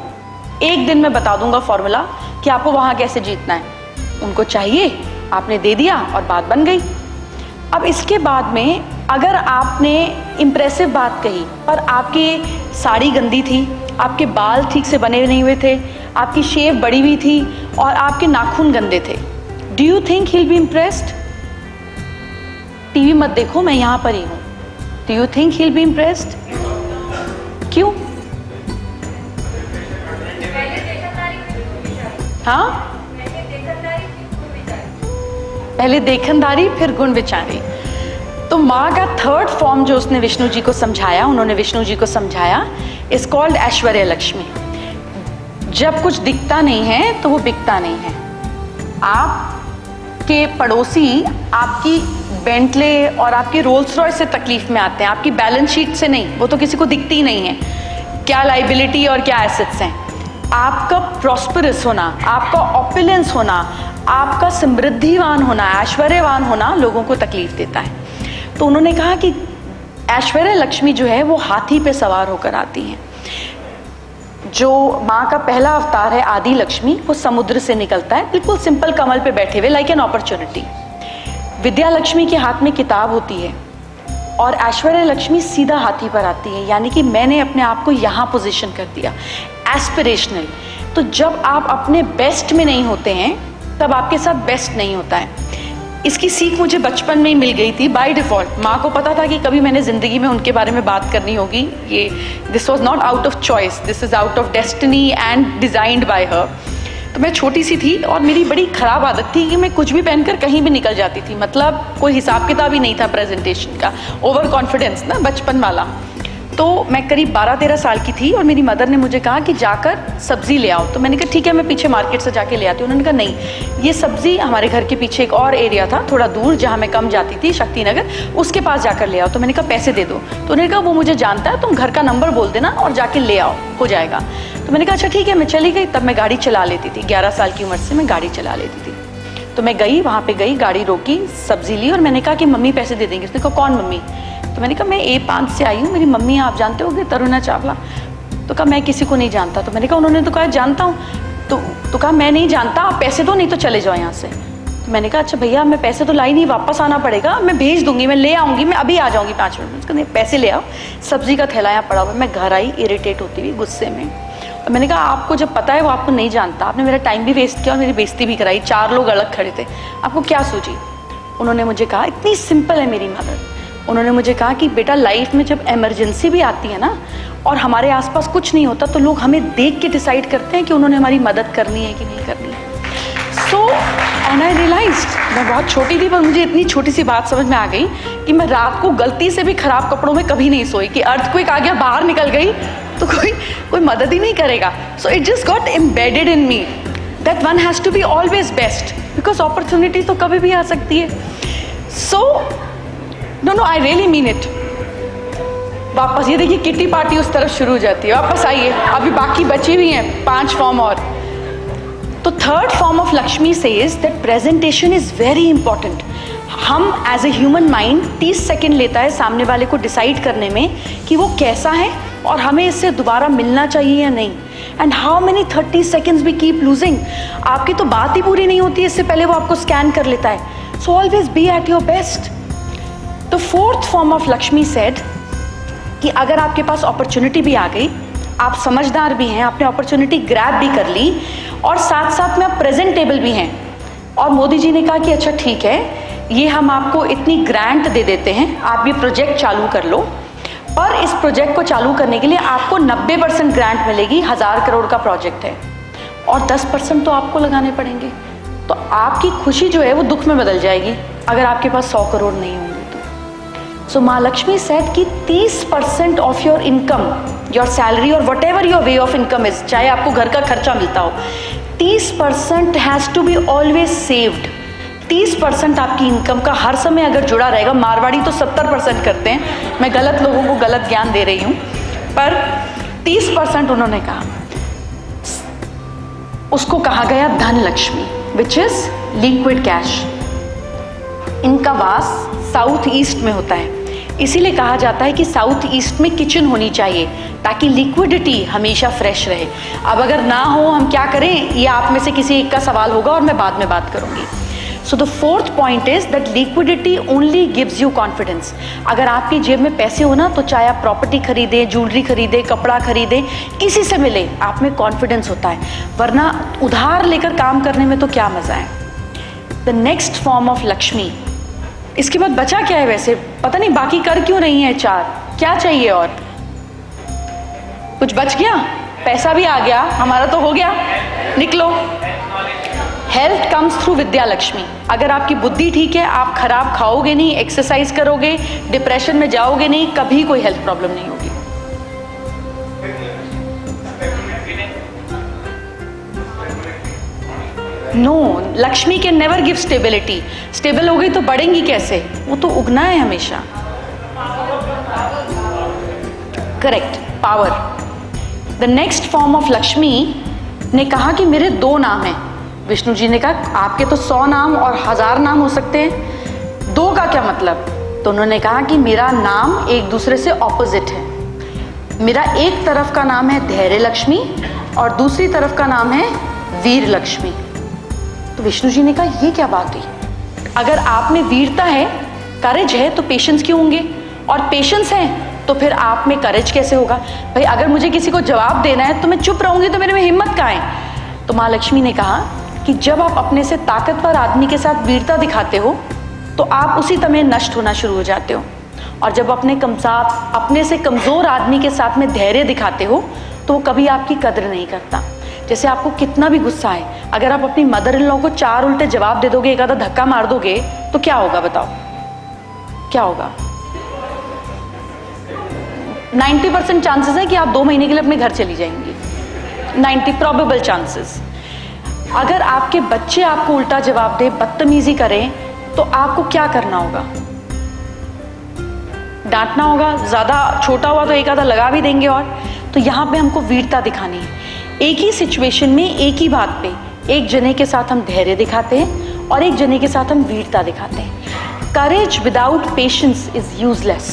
एक दिन में बता दूंगा फॉर्मूला कि आपको वहाँ कैसे जीतना है। उनको चाहिए, आपने दे दिया और बात बन गई। अब इसके बाद में अगर आपने इम्प्रेसिव बात कही पर आपकी साड़ी गंदी थी, आपके बाल ठीक से बने नहीं हुए थे, आपकी शेव बड़ी हुई थी और आपके नाखून गंदे थे, do you think he will be impressed? TV मत देखो, मैं यहाँ पर ही हूँ। Do you think he will be impressed? क्यों? हाँ, पहले देखनदारी फिर गुण विचारी। तो माँ का थर्ड फॉर्म जो उसने विष्णु जी को समझाया, उन्होंने विष्णु जी को समझाया, इज कॉल्ड ऐश्वर्य लक्ष्मी। जब कुछ दिखता नहीं है तो वो बिकता नहीं है। आपके पड़ोसी आपकी बेंटले और आपकी रोल्स रॉयस से तकलीफ में आते हैं, आपकी बैलेंस शीट से नहीं, वो तो किसी को दिखती ही नहीं है, क्या लाइबिलिटी और क्या एसेट्स हैं। आपका प्रॉस्परस होना, आपका ऑपुलेंस होना, आपका समृद्धिवान होना, ऐश्वर्यवान होना लोगों को तकलीफ देता है। तो उन्होंने कहा कि ऐश्वर्य लक्ष्मी जो है वो हाथी पे सवार होकर आती हैं। जो माँ का पहला अवतार है आदि लक्ष्मी, वो समुद्र से निकलता है, बिल्कुल सिंपल कमल पे बैठे हुए, like an opportunity. Vidya Lakshmi के हाथ में किताब होती है और ऐश्वर्य लक्ष्मी सीधा हाथी पर आती है, यानी कि मैंने अपने आप को यहाँ पोजीशन कर दिया, एस्पिरेशनल। तो जब आप अपने बेस्ट में नहीं होते हैं तब आपके साथ बेस्ट नहीं होता है। इसकी सीख मुझे बचपन में ही मिल गई थी बाय डिफ़ॉल्ट। माँ को पता था कि कभी मैंने ज़िंदगी में उनके बारे में बात करनी होगी। ये this was not out of choice, this is out of destiny and designed bye हर। तो मैं छोटी सी थी और मेरी बड़ी ख़राब आदत थी कि मैं कुछ भी पहनकर कहीं भी निकल जाती थी। मतलब कोई हिसाब किताब ही नहीं था प्रेजेंटेशन का, ओवर कॉन्फिडेंस ना बचपन वाला। तो मैं करीब 12-13 साल की थी और मेरी मदर ने मुझे कहा कि जाकर सब्ज़ी ले आओ। तो मैंने कहा ठीक है, मैं पीछे मार्केट से जाके ले आती हूँ। उन्होंने कहा नहीं, ये सब्ज़ी हमारे घर के पीछे एक और एरिया था थोड़ा दूर जहाँ मैं कम जाती थी, शक्ति नगर, उसके पास जाकर ले आओ। तो मैंने कहा पैसे दे दो। तो उन्होंने कहा वो मुझे जानता है, तुम घर का नंबर बोल देना और जाके ले आओ, हो जाएगा। तो मैंने कहा अच्छा ठीक है। मैं चली गई। तब मैं गाड़ी चला लेती थी, 11 साल की उम्र से मैं गाड़ी चला लेती थी। तो मैं गई, वहाँ पे गई, गाड़ी रोकी, सब्ज़ी ली और मैंने कहा कि मम्मी पैसे दे देंगे। उसने कहा कौन मम्मी? तो मैंने कहा मैं A5 से आई हूँ, मेरी मम्मी आप जानते होगे, तरुणा चावला। तो कहा मैं किसी को नहीं जानता। तो मैंने कहा उन्होंने तो कहा जानता हूँ। तो कहा मैं नहीं जानता, आप पैसे दो नहीं तो चले जाओ यहाँ से। तो मैंने कहा अच्छा भैया मैं पैसे तो लाई नहीं, वापस आना पड़ेगा, मैं भेज दूंगी, मैं ले आऊँगी, मैं अभी आ जाऊँगी 5 मिनट में। उसका नहीं, पैसे ले आओ। सब्ज़ी का थैला यहाँ पड़ा हुआ। मैं घर आई इरिटेट होती हुई, गुस्से में। और मैंने कहा आपको जब पता है वो आपको नहीं जानता, आपने मेरा टाइम भी वेस्ट किया और मेरी बेइज्जती भी कराई, 4 लोग अलग खड़े थे, आपको क्या सूझी? उन्होंने मुझे कहा, इतनी सिंपल है मेरी मदर, उन्होंने मुझे कहा कि बेटा लाइफ में जब इमरजेंसी भी आती है ना और हमारे आसपास कुछ नहीं होता तो लोग हमें देख के डिसाइड करते हैं कि उन्होंने हमारी मदद करनी है कि नहीं करनी है। सो एंड आई रियलाइज्ड, मैं बहुत छोटी थी पर मुझे इतनी छोटी सी बात समझ में आ गई कि मैं रात को गलती से भी ख़राब कपड़ों में कभी नहीं सोई कि अर्थक्वेक आ गया, बाहर निकल गई तो कोई मदद ही नहीं करेगा। So it just got embedded in me that one has to be always best, because opportunity तो कभी भी आ सकती है। So no I really mean it. वापस ये देखिए किटी पार्टी उस तरफ शुरू हो जाती है। वापस आइए, अभी बाकी बची हुई हैं 5 फॉर्म और। तो third form of Lakshmi says that presentation is very important. हम as a human mind 30 second लेता है सामने वाले को डिसाइड करने में कि वो कैसा है और हमें इससे दोबारा मिलना चाहिए या नहीं। And how many 30 seconds we keep losing. आपकी तो बात ही पूरी नहीं होती, इससे पहले वो आपको स्कैन कर लेता है। So always be at your best. तो fourth form of Lakshmi said कि अगर आपके पास अपॉर्चुनिटी भी आ गई, आप समझदार भी हैं, आपने अपॉर्चुनिटी ग्रैब भी कर ली और साथ साथ में आप प्रेजेंटेबल भी हैं, और मोदी जी ने कहा कि अच्छा ठीक है, ये हम आपको इतनी ग्रांट दे देते हैं, आप ये प्रोजेक्ट चालू कर लो, पर इस प्रोजेक्ट को चालू करने के लिए आपको 90% ग्रांट मिलेगी, 1000 करोड़ का प्रोजेक्ट है, और 10% तो आपको लगाने पड़ेंगे। तो आपकी खुशी जो है वो दुख में बदल जाएगी अगर आपके पास 100 करोड़ नहीं होंगे। So माँ लक्ष्मी said कि 30% of your income, your salary और whatever your way of income is, चाहे आपको घर का खर्चा मिलता हो, 30% has to be always saved. 30% आपकी इनकम का हर समय अगर जुड़ा रहेगा। मारवाड़ी तो 70% करते हैं, मैं गलत लोगों को गलत ज्ञान दे रही हूँ, पर 30% उन्होंने कहा, उसको कहा गया धन Lakshmi, which is liquid cash. इनका वास साउथ ईस्ट में होता है, इसीलिए कहा जाता है कि साउथ ईस्ट में किचन होनी चाहिए ताकि लिक्विडिटी हमेशा फ्रेश रहे। अब अगर ना हो हम क्या करें, ये आप में से किसी एक का सवाल होगा और मैं बाद में बात करूंगी। So the fourth point is that liquidity only gives you confidence. अगर आपकी जेब में पैसे हो ना, तो चाहे आप प्रॉपर्टी खरीदें, ज्वेलरी खरीदें, कपड़ा खरीदें, किसी से मिले, आप में कॉन्फिडेंस होता है, वरना उधार लेकर काम करने में तो क्या मजा है। The next form of Lakshmi, इसके बाद बचा क्या है वैसे, पता नहीं बाकी कर क्यों रही है 4, क्या चाहिए और कुछ बच गया, पैसा भी आ गया, हमारा तो हो गया, निकलो। Health comes through Vidya Lakshmi. अगर आपकी बुद्धि ठीक है, आप खराब खाओगे नहीं, एक्सरसाइज करोगे, डिप्रेशन में जाओगे नहीं, कभी कोई हेल्थ प्रॉब्लम नहीं होगी। No, Lakshmi can never give stability. Stable हो गई तो बढ़ेंगी कैसे, वो तो उगना है हमेशा। Correct, power. The next form of Lakshmi ने कहा कि मेरे 2 नाम हैं। विष्णु जी ने कहा आपके तो 100 नाम और 1000 नाम हो सकते हैं, 2 का क्या मतलब? तो उन्होंने कहा कि मेरा नाम एक दूसरे से ऑपोजिट है। मेरा एक तरफ का नाम है धैर्य लक्ष्मी और दूसरी तरफ का नाम है वीर लक्ष्मी। तो विष्णु जी ने कहा ये क्या बात हुई, अगर आप में वीरता है, करेज है, तो पेशेंस क्यों होंगे, और पेशेंस है तो फिर आप में करेज कैसे होगा? भाई अगर मुझे किसी को जवाब देना है तो मैं चुप रहूंगी तो मेरे में हिम्मत कहाँ है? तो माँ लक्ष्मी ने कहा कि जब आप अपने से ताकतवर आदमी के साथ वीरता दिखाते हो तो आप उसी समय नष्ट होना शुरू हो जाते हो, और जब अपने से कमज़ोर आदमी के साथ में धैर्य दिखाते हो तो वो कभी आपकी कद्र नहीं करता। जैसे आपको कितना भी गुस्सा है, अगर आप अपनी मदर इन लॉ को 4 उल्टे जवाब दे दोगे, एक आधा धक्का मार दोगे, तो क्या होगा बताओ, क्या होगा? 90% चांसेस है कि आप 2 महीने के लिए अपने घर चली जाएंगी। 90 प्रोबेबल चांसेस। अगर आपके बच्चे आपको उल्टा जवाब दे, बदतमीजी करें, तो आपको क्या करना होगा? डांटना होगा। ज़्यादा छोटा हुआ तो एक आधा लगा भी देंगे। और तो यहाँ पे हमको वीरता दिखानी है। एक ही सिचुएशन में, एक ही बात पे, एक जने के साथ हम धैर्य दिखाते हैं और एक जने के साथ हम वीरता दिखाते हैं। करेज विदाउट पेशेंस इज यूजलेस।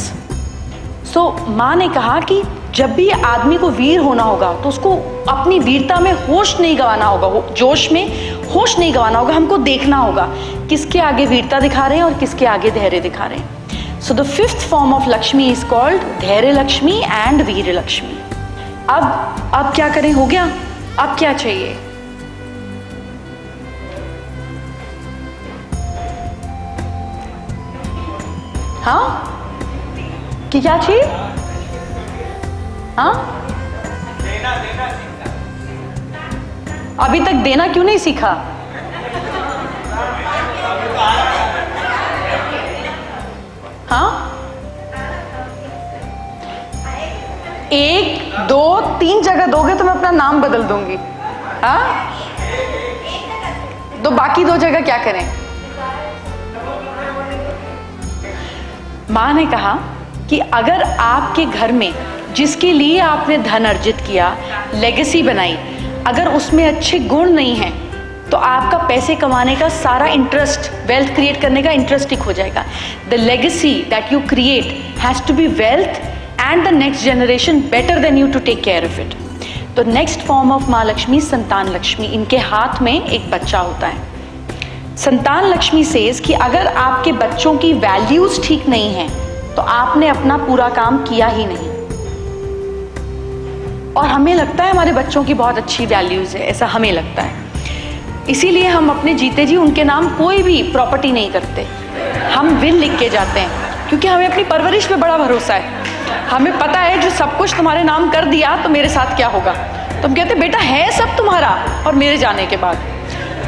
सो माँ ने कहा कि जब भी आदमी को वीर होना होगा तो उसको अपनी वीरता में होश नहीं गंवाना होगा, जोश में होश नहीं गंवाना होगा। हमको देखना होगा किसके आगे वीरता दिखा रहे हैं और किसके आगे धैर्य दिखा रहे हैं। So the 5th form of Lakshmi is called धैर्य लक्ष्मी एंड वीर लक्ष्मी। अब क्या करें? हो गया? अब क्या चाहिए? हाँ, कि क्या चाहिए? हाँ, अभी तक देना क्यों नहीं सीखा? हाँ, 1, 2, 3 जगह दोगे तो मैं अपना नाम बदल दूंगी। हाँ, तो बाकी 2 जगह क्या करें? माँ ने कहा कि अगर आपके घर में जिसके लिए आपने धन अर्जित किया, लेगेसी बनाई, अगर उसमें अच्छे गुण नहीं हैं तो आपका पैसे कमाने का सारा इंटरेस्ट, वेल्थ क्रिएट करने का इंटरेस्ट ही खो जाएगा। The legacy that you create has to be wealth and the next generation better than you to take care of it. तो नेक्स्ट फॉर्म ऑफ माँ लक्ष्मी संतान लक्ष्मी। इनके हाथ में एक बच्चा होता है। संतान लक्ष्मी सेज कि अगर आपके बच्चों की वैल्यूज ठीक नहीं है तो आपने अपना पूरा काम किया ही नहीं। और हमें लगता है हमारे बच्चों की बहुत अच्छी वैल्यूज है, ऐसा हमें लगता है। इसीलिए हम अपने जीते जी उनके नाम कोई भी प्रॉपर्टी नहीं करते, हम विल लिख के जाते हैं, क्योंकि हमें अपनी परवरिश पे बड़ा भरोसा है। हमें पता है जो सब कुछ तुम्हारे नाम कर दिया तो मेरे साथ क्या होगा। तो हम कहते बेटा है सब तुम्हारा, और मेरे जाने के बाद।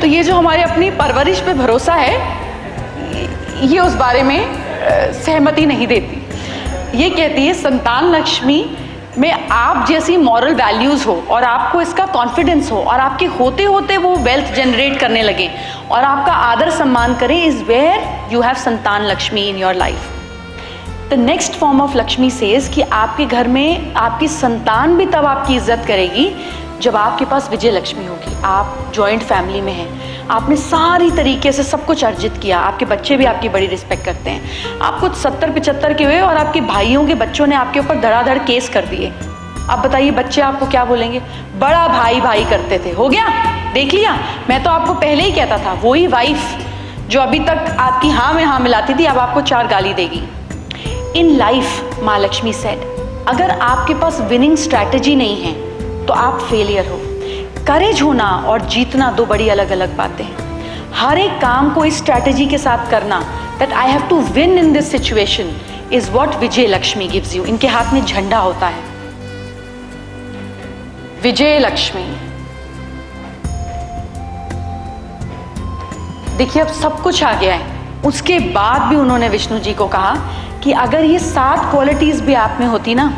तो ये जो हमारे अपनी परवरिश पे भरोसा है, ये उस बारे में सहमति नहीं देती। ये कहती है संतान लक्ष्मी में आप जैसी मॉरल वैल्यूज़ हो और आपको इसका कॉन्फिडेंस हो और आपके होते होते वो वेल्थ जनरेट करने लगे और आपका आदर सम्मान करें, इज वेयर यू हैव संतान Lakshmi in your life. The next form of Lakshmi says कि आपके घर में आपकी संतान भी तब आपकी इज्जत करेगी जब आपके पास विजय लक्ष्मी होगी। आप जॉइंट फैमिली में हैं, आपने सारी तरीके से सब कुछ अर्जित किया, आपके बच्चे भी आपकी बड़ी रिस्पेक्ट करते हैं। आप कुछ 70-75 के हुए और आपके भाइयों के बच्चों ने आपके ऊपर धड़ाधड़ केस कर दिए। अब बताइए बच्चे आपको क्या बोलेंगे? बड़ा भाई भाई करते थे, हो गया, देख लिया, मैं तो आपको पहले ही कहता था। वही वाइफ जो अभी तक आपकी हाँ में हाँ मिलाती थी, अब आपको 4 गाली देगी। इन लाइफ माँ लक्ष्मी सेड, अगर आपके पास विनिंग स्ट्रैटेजी नहीं है तो आप फेलियर हो। करेज होना और जीतना 2 बड़ी अलग अलग बातें हैं। हर एक काम को इस स्ट्रैटेजी के साथ करना, that I have to win in this situation, is what Vijay Lakshmi gives you. इनके हाथ में झंडा होता है, विजय लक्ष्मी। देखिए अब सब कुछ आ गया है, उसके बाद भी उन्होंने विष्णु जी को कहा कि अगर ये 7 क्वालिटीज भी आप में होती ना,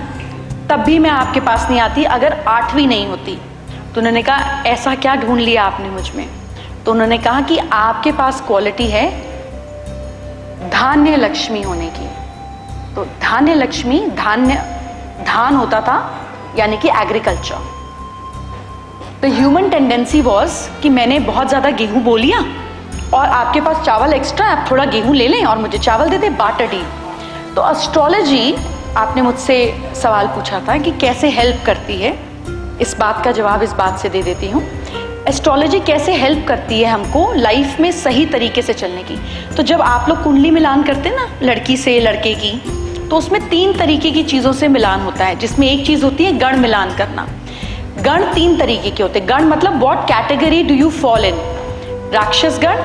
तब भी मैं आपके पास नहीं आती, अगर 8वीं नहीं होती। तो उन्होंने कहा ऐसा क्या ढूंढ लिया आपने मुझ में? तो उन्होंने कहा कि आपके पास क्वालिटी है धान्य लक्ष्मी होने की। तो धान्य लक्ष्मी, धान होता था, यानी कि agriculture. The human tendency was कि मैंने बहुत ज़्यादा गेहूं बो लिया और आपके पास चावल एक्स्ट्रा, आप थोड़ा गेहूं ले लें और मुझे चावल दे दें, बार्टर डील। तो एस्ट्रोलॉजी, आपने मुझसे सवाल पूछा था कि कैसे हेल्प करती है, इस बात का जवाब इस बात से दे देती हूँ। एस्ट्रोलॉजी कैसे हेल्प करती है हमको लाइफ में सही तरीके से चलने की। तो जब आप लोग कुंडली मिलान करते हैं ना लड़की से लड़के की, तो उसमें 3 तरीके की चीज़ों से मिलान होता है, जिसमें एक चीज़ होती है गण मिलान करना। गण 3 तरीके के होते हैं। गण मतलब what category do you fall in. राक्षसगण,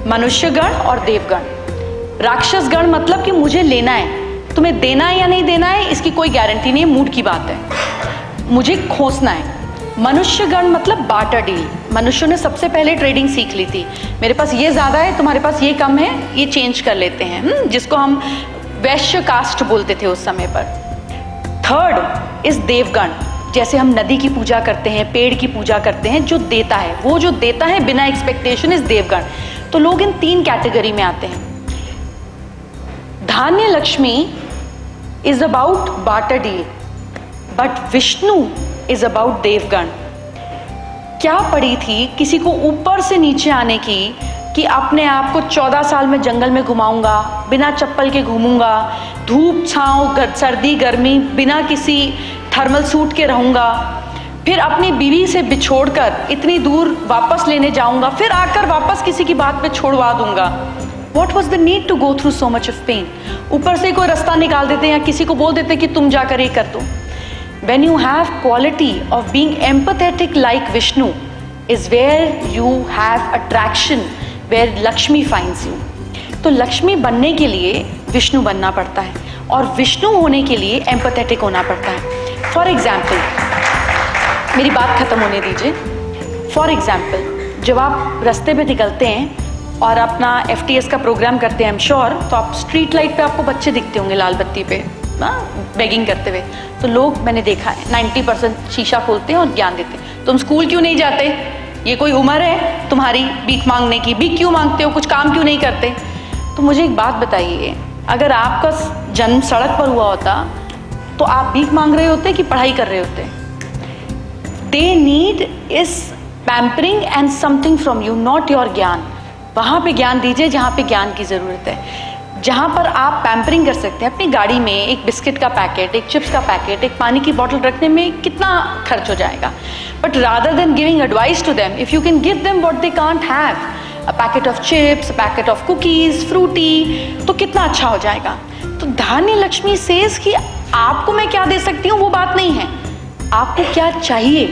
मनुष्यगण और देवगण। राक्षसगण मतलब कि मुझे लेना है, तुम्हें देना है या नहीं देना है इसकी कोई गारंटी नहीं है, मूड की बात है, मुझे खोसना है। मनुष्यगण मतलब बार्टर डील, मनुष्यों ने सबसे पहले ट्रेडिंग सीख ली थी, मेरे पास ये ज़्यादा है, तुम्हारे पास ये कम है, ये चेंज कर लेते हैं, जिसको हम वैश्य कास्ट बोलते थे उस समय पर। थर्ड इज देवगण, जैसे हम नदी की पूजा करते हैं, पेड़ की पूजा करते हैं, जो देता है, वो जो देता है बिना एक्सपेक्टेशन इज देवगण। तो लोग इन 3 कैटेगरी में आते हैं। धान्य Lakshmi is about barter deal, but Vishnu is about Devgan. क्या पड़ी थी किसी को ऊपर से नीचे आने की, कि अपने आप को 14 साल में जंगल में घुमाऊंगा, बिना चप्पल के घूमूंगा, धूप छांव सर्दी गर्मी बिना किसी थर्मल सूट के रहूंगा, फिर अपनी बीवी से बिछोड़कर इतनी दूर वापस लेने जाऊंगा, फिर आकर वापस किसी की बात पे छोड़वा दूंगा। What was the need to go through so much of pain? ऊपर से कोई रास्ता निकाल देते या किसी को बोल देते कि तुम जाकर ये कर दो। When you have quality of being empathetic like Vishnu is where you have attraction, where Lakshmi finds you. तो लक्ष्मी बनने के लिए विष्णु बनना पड़ता है और विष्णु होने के लिए एम्पैथेटिक होना पड़ता है। फॉर एग्जाम्पल, मेरी बात खत्म होने दीजिए। फॉर एग्जाम्पल, जब आप रास्ते पे निकलते हैं और अपना FTS का प्रोग्राम करते हैं, आई एम श्योर, तो आप स्ट्रीट लाइट पे आपको बच्चे दिखते होंगे लाल बत्ती पे बेगिंग करते हुए। तो लोग, मैंने देखा है, 90% शीशा खोलते हैं और ज्ञान देते हैं। तुम स्कूल क्यों नहीं जाते? ये कोई उम्र है तुम्हारी भीख मांगने की? भीख क्यों मांगते हो? कुछ काम क्यों नहीं करते? तो मुझे एक बात बताइए, अगर आपका जन्म सड़क पर हुआ होता तो आप भीख मांग रहे होते कि पढ़ाई कर रहे होते? They need is pampering and something from you, not your ज्ञान। वहाँ पे ज्ञान दीजिए जहाँ पे ज्ञान की ज़रूरत है, जहाँ पर आप पैम्परिंग कर सकते हैं। अपनी गाड़ी में एक बिस्किट का पैकेट, एक चिप्स का पैकेट, एक पानी की बोतल रखने में कितना खर्च हो जाएगा? But rather than giving advice to them, if you can give them what they can't have, a packet of chips, a packet of cookies, Frooti, तो कितना अच्छा हो जाएगा। तो धान्य लक्ष्मी सेज कि आपको मैं क्या दे सकती हूँ वो बात नहीं है, आपको क्या चाहिए,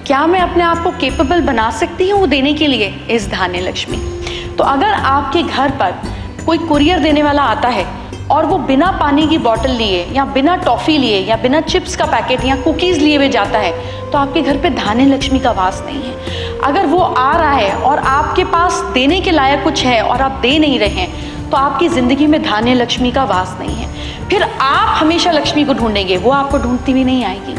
क्या मैं अपने आप को केपेबल बना सकती हूँ वो देने के लिए, इस धान्य लक्ष्मी। तो अगर आपके घर पर कोई कुरियर देने वाला आता है और वो बिना पानी की बोतल लिए या बिना टॉफ़ी लिए या बिना चिप्स का पैकेट या कुकीज़ लिए हुए जाता है, तो आपके घर पे धान्य लक्ष्मी का वास नहीं है। अगर वो आ रहा है और आपके पास देने के लायक कुछ है और आप दे नहीं रहे हैं, तो आपकी ज़िंदगी में धान्य लक्ष्मी का वास नहीं है। फिर आप हमेशा लक्ष्मी को ढूंढेंगे, वो आपको ढूंढती भी नहीं आएगी।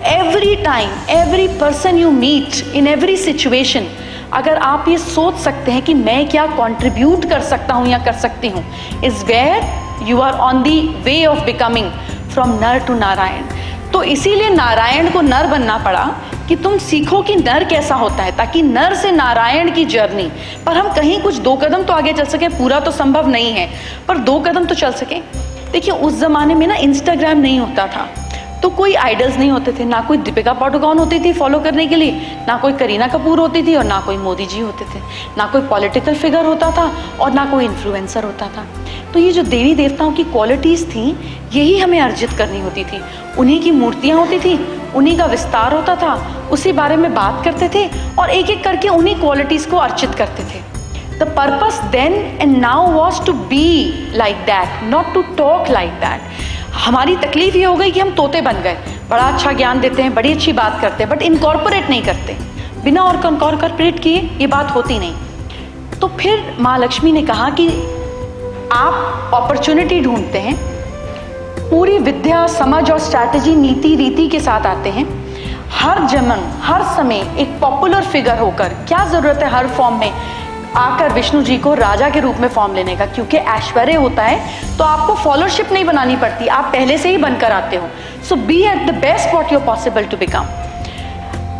Every time, every person you meet, in every situation, अगर आप ये सोच सकते हैं कि मैं क्या कंट्रीब्यूट कर सकता हूँ या कर सकती हूँ, is where you are on the way of becoming from नर टू नारायण। तो इसीलिए नारायण को नर बनना पड़ा कि तुम सीखो कि नर कैसा होता है, ताकि नर से नारायण की जर्नी पर हम कहीं कुछ 2 कदम तो आगे चल सकें। पूरा तो संभव नहीं है, पर 2 कदम तो चल सकें। देखिए, उस जमाने में ना इंस्टाग्राम नहीं होता था, तो कोई आइडल्स नहीं होते थे, ना कोई दीपिका पादुकोण होती थी फॉलो करने के लिए, ना कोई करीना कपूर होती थी और ना कोई मोदी जी होते थे, ना कोई पॉलिटिकल फिगर होता था और ना कोई इन्फ्लुएंसर होता था। तो ये जो देवी देवताओं की क्वालिटीज़ थी, यही हमें अर्जित करनी होती थी। उन्हीं की मूर्तियाँ होती थी, उन्हीं का विस्तार होता था, उसी बारे में बात करते थे और एक एक करके उन्हीं क्वालिटीज़ को अर्जित करते थे। The purpose then and now was to be like that, not to talk like that. हमारी तकलीफ ये हो गई कि हम तोते बन गए, बड़ा अच्छा ज्ञान देते हैं, बड़ी अच्छी बात करते हैं, बट इनकॉर्पोरेट नहीं करते। बिना और इनकॉर्पोरेट किए ये बात होती नहीं। तो फिर माँ लक्ष्मी ने कहा कि आप अपॉर्चुनिटी ढूंढते हैं, पूरी विद्या, समझ और स्ट्रैटेजी, नीति रीति के साथ आते हैं। हर जमन, हर समय एक पॉपुलर फिगर होकर, क्या ज़रूरत है हर फॉर्म में आकर विष्णु जी को राजा के रूप में फॉर्म लेने का, क्योंकि ऐश्वर्य होता है तो आपको फॉलोशिप नहीं बनानी पड़ती, आप पहले से ही बनकर आते हो। So be at the best what you are possible to become.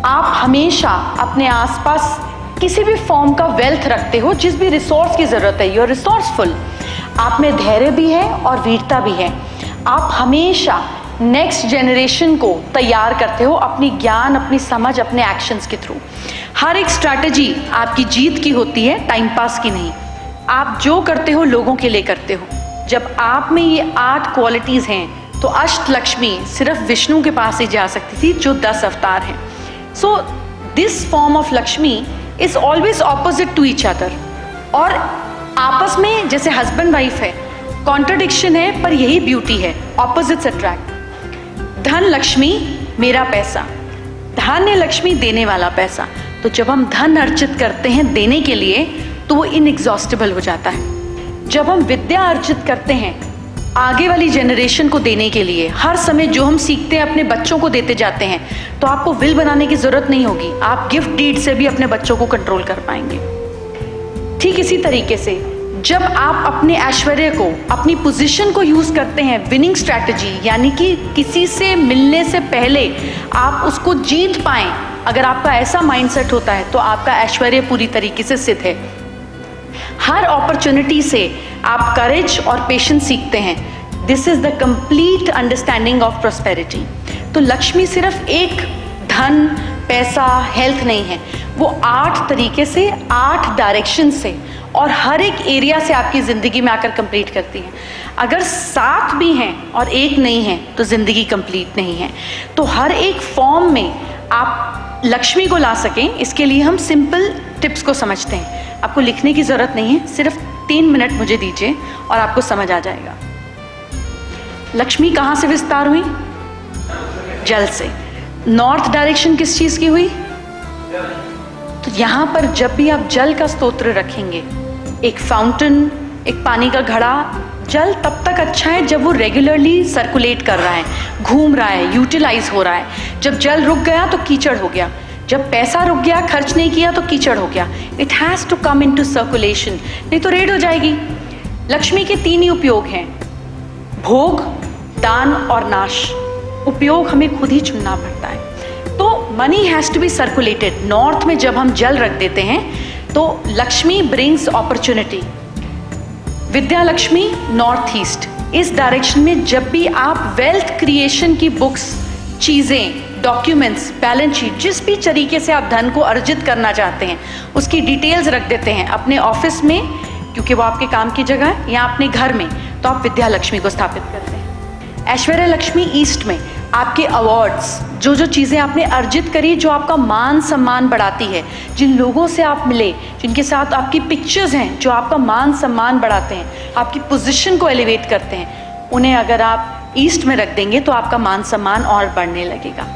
आप हमेशा अपने आसपास किसी भी फॉर्म का वेल्थ रखते हो, जिस भी रिसोर्स की ज़रूरत है, यू आर रिसोर्सफुल। आप में धैर्य भी है और वीरता भी है। आप हमेशा नेक्स्ट जनरेशन को तैयार करते हो अपनी ज्ञान, अपनी समझ, अपने एक्शंस के थ्रू। हर एक स्ट्रैटेजी आपकी जीत की होती है, टाइम पास की नहीं। आप जो करते हो लोगों के लिए करते हो। जब आप में ये 8 क्वालिटीज़ हैं तो अष्ट लक्ष्मी सिर्फ विष्णु के पास ही जा सकती थी, जो 10 अवतार हैं। So this form of Lakshmi is always opposite to each other, और आपस में जैसे हस्बैंड वाइफ है, कॉन्ट्रडिक्शन है, पर यही ब्यूटी है, ऑपोजिट्स अट्रैक्ट। धन लक्ष्मी मेरा पैसा, धान्य लक्ष्मी देने वाला पैसा। तो जब हम धन अर्जित करते हैं देने के लिए तो वो इनएग्जॉस्टिबल हो जाता है। जब हम विद्या अर्जित करते हैं आगे वाली जनरेशन को देने के लिए, हर समय जो हम सीखते हैं अपने बच्चों को देते जाते हैं, तो आपको विल बनाने की जरूरत नहीं होगी, आप गिफ्ट डीड से भी अपने बच्चों को कंट्रोल कर पाएंगे। ठीक इसी तरीके से जब आप अपने ऐश्वर्य को, अपनी पोजीशन को यूज करते हैं विनिंग स्ट्रैटेजी, यानी कि किसी से मिलने से पहले आप उसको जीत पाएं, अगर आपका ऐसा माइंडसेट होता है तो आपका ऐश्वर्य पूरी तरीके से सिद्ध है। हर अपॉर्चुनिटी से आप करेज और पेशेंस सीखते हैं। This is the complete understanding of prosperity. तो लक्ष्मी सिर्फ एक धन, पैसा, हेल्थ नहीं है, वो 8 तरीके से, 8 डायरेक्शन से और हर एक एरिया से आपकी ज़िंदगी में आकर कंप्लीट करती है। अगर 7 भी हैं और 1 नहीं है तो ज़िंदगी कंप्लीट नहीं है। तो हर एक फॉर्म में आप लक्ष्मी को ला सकें, इसके लिए हम सिंपल टिप्स को समझते हैं। आपको लिखने की ज़रूरत नहीं है, सिर्फ 3 मिनट मुझे दीजिए और आपको समझ आ जाएगा। लक्ष्मी कहाँ से विस्तार हुई? जल से। नॉर्थ डायरेक्शन किस चीज़ की हुई? तो यहाँ पर जब भी आप जल का स्तोत्र रखेंगे, एक फाउंटेन, एक पानी का घड़ा, जल तब तक अच्छा है जब वो रेगुलरली सर्कुलेट कर रहा है, घूम रहा है, यूटिलाइज हो रहा है। जब जल रुक गया तो कीचड़ हो गया, जब पैसा रुक गया, खर्च नहीं किया तो कीचड़ हो गया। It has to come into circulation, नहीं तो रेड हो जाएगी। लक्ष्मी के 3 ही उपयोग हैं, भोग, दान और नाश। उपयोग हमें खुद ही चुनना पड़ता है। तो money has to be circulated. North में जब हम जल रख देते हैं तो Lakshmi brings opportunity. Vidya Lakshmi north east. इस डायरेक्शन में जब भी आप वेल्थ क्रिएशन की बुक्स, चीज़ें, डॉक्यूमेंट्स, बैलेंस शीट, जिस भी तरीके से आप धन को अर्जित करना चाहते हैं उसकी डिटेल्स रख देते हैं अपने ऑफिस में, क्योंकि वो आपके काम की जगह है, या अपने घर में, तो आप विद्या लक्ष्मी को स्थापित करते हैं। ऐश्वर्य लक्ष्मी ईस्ट में आपके अवार्ड्स, जो जो चीज़ें आपने अर्जित करी, जो आपका मान सम्मान बढ़ाती है, जिन लोगों से आप मिले, जिनके साथ आपकी पिक्चर्स हैं जो आपका मान सम्मान बढ़ाते हैं, आपकी पोजीशन को एलिवेट करते हैं, उन्हें अगर आप ईस्ट में रख देंगे तो आपका मान सम्मान और बढ़ने लगेगा।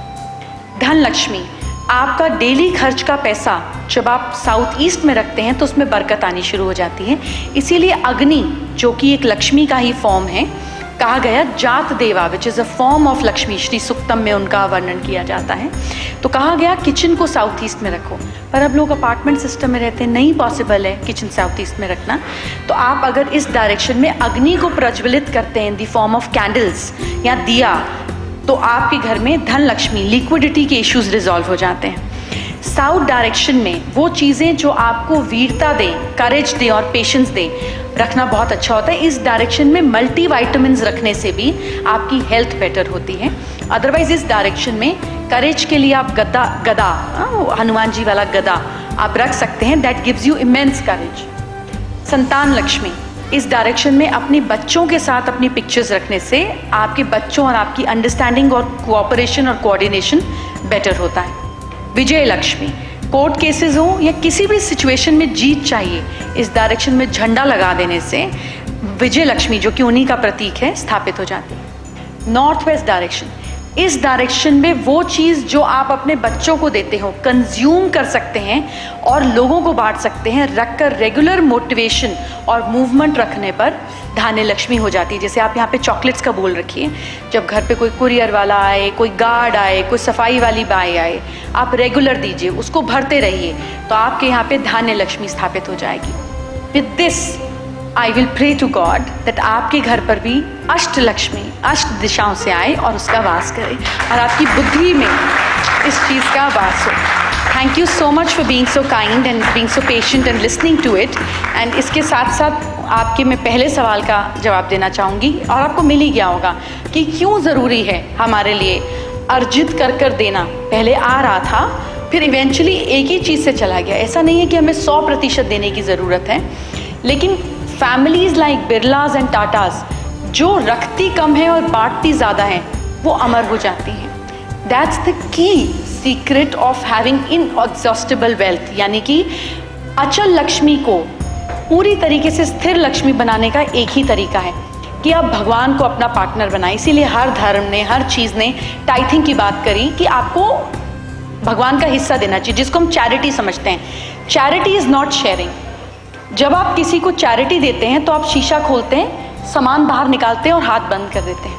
धन लक्ष्मी, आपका डेली खर्च का पैसा जब आप साउथ ईस्ट में रखते हैं तो उसमें बरकत आनी शुरू हो जाती है। इसीलिए अग्नि, जो कि एक लक्ष्मी का ही फॉर्म है, कहा गया जात देवा, which is a form of Lakshmi, Shri Suktam में उनका वर्णन किया जाता है। तो कहा गया किचन को साउथ ईस्ट में रखो, पर अब लोग अपार्टमेंट सिस्टम में रहते हैं, नहीं पॉसिबल है किचन साउथ ईस्ट में रखना। तो आप अगर इस डायरेक्शन में अग्नि को प्रज्वलित करते हैं in the form of candles या दिया, तो आपके घर में धन लक्ष्मी, लिक्विडिटी के इश्यूज रिजॉल्व हो जाते हैं। साउथ डायरेक्शन में वो चीज़ें जो आपको वीरता दें, करेज दें और पेशेंस दें, रखना बहुत अच्छा होता है। इस डायरेक्शन में मल्टी वाइटामिन्स रखने से भी आपकी हेल्थ बेटर होती है। अदरवाइज इस डायरेक्शन में करेज के लिए आप गदा हनुमान जी वाला गदा आप रख सकते हैं, दैट गिव्स यू इमेंस करेज। संतान लक्ष्मी, इस डायरेक्शन में अपने बच्चों के साथ अपनी पिक्चर्स रखने से आपके बच्चों और आपकी अंडरस्टैंडिंग और कोऑपरेशन और कोऑर्डिनेशन बेटर होता है। विजय लक्ष्मी, कोर्ट केसेस हो या किसी भी सिचुएशन में जीत चाहिए, इस डायरेक्शन में झंडा लगा देने से विजय लक्ष्मी, जो कि उन्हीं का प्रतीक है, स्थापित हो जाती है। नॉर्थ वेस्ट डायरेक्शन, इस डायरेक्शन में वो चीज़ जो आप अपने बच्चों को देते हो, कंज्यूम कर सकते हैं और लोगों को बांट सकते हैं, रखकर रेगुलर मोटिवेशन और मूवमेंट रखने पर धान्य लक्ष्मी हो जाती है। जैसे आप यहाँ पे चॉकलेट्स का बोल रखिए, जब घर पे कोई कुरियर वाला आए, कोई गार्ड आए, कोई सफाई वाली बाई आए, आप रेगुलर दीजिए, उसको भरते रहिए, तो आपके यहाँ पे धान्य लक्ष्मी स्थापित हो जाएगी। With this I will pray to God that आपके घर पर भी अष्ट लक्ष्मी अष्ट दिशाओं से आए और उसका वास करे और आपकी बुद्धि में इस चीज़ का वास हो। Thank you so much for being so kind and being so patient and listening to it. And इसके साथ साथ आपके मैं पहले सवाल का जवाब देना चाहूँगी, और आपको मिल ही गया होगा कि क्यों ज़रूरी है हमारे लिए अर्जित कर कर देना। पहले आ रहा था, फिर इवेंचुअली एक ही चीज़ से चला गया। ऐसा नहीं है कि हमें 100% देने की ज़रूरत है, लेकिन families like Birlas and Tatas जो रखती कम है और बांटती ज़्यादा है, वो अमर हो जाती हैं। That's the key secret of having inexhaustible wealth, यानी कि अचल लक्ष्मी को पूरी तरीके से स्थिर लक्ष्मी बनाने का एक ही तरीका है कि आप भगवान को अपना पार्टनर बनाएं। इसीलिए हर धर्म ने, हर चीज़ ने टाइथिंग की बात करी कि आपको भगवान का हिस्सा देना चाहिए, जिसको हम चैरिटी समझते हैं। Charity is not sharing. जब आप किसी को चैरिटी देते हैं तो आप शीशा खोलते हैं, सामान बाहर निकालते हैं और हाथ बंद कर देते हैं।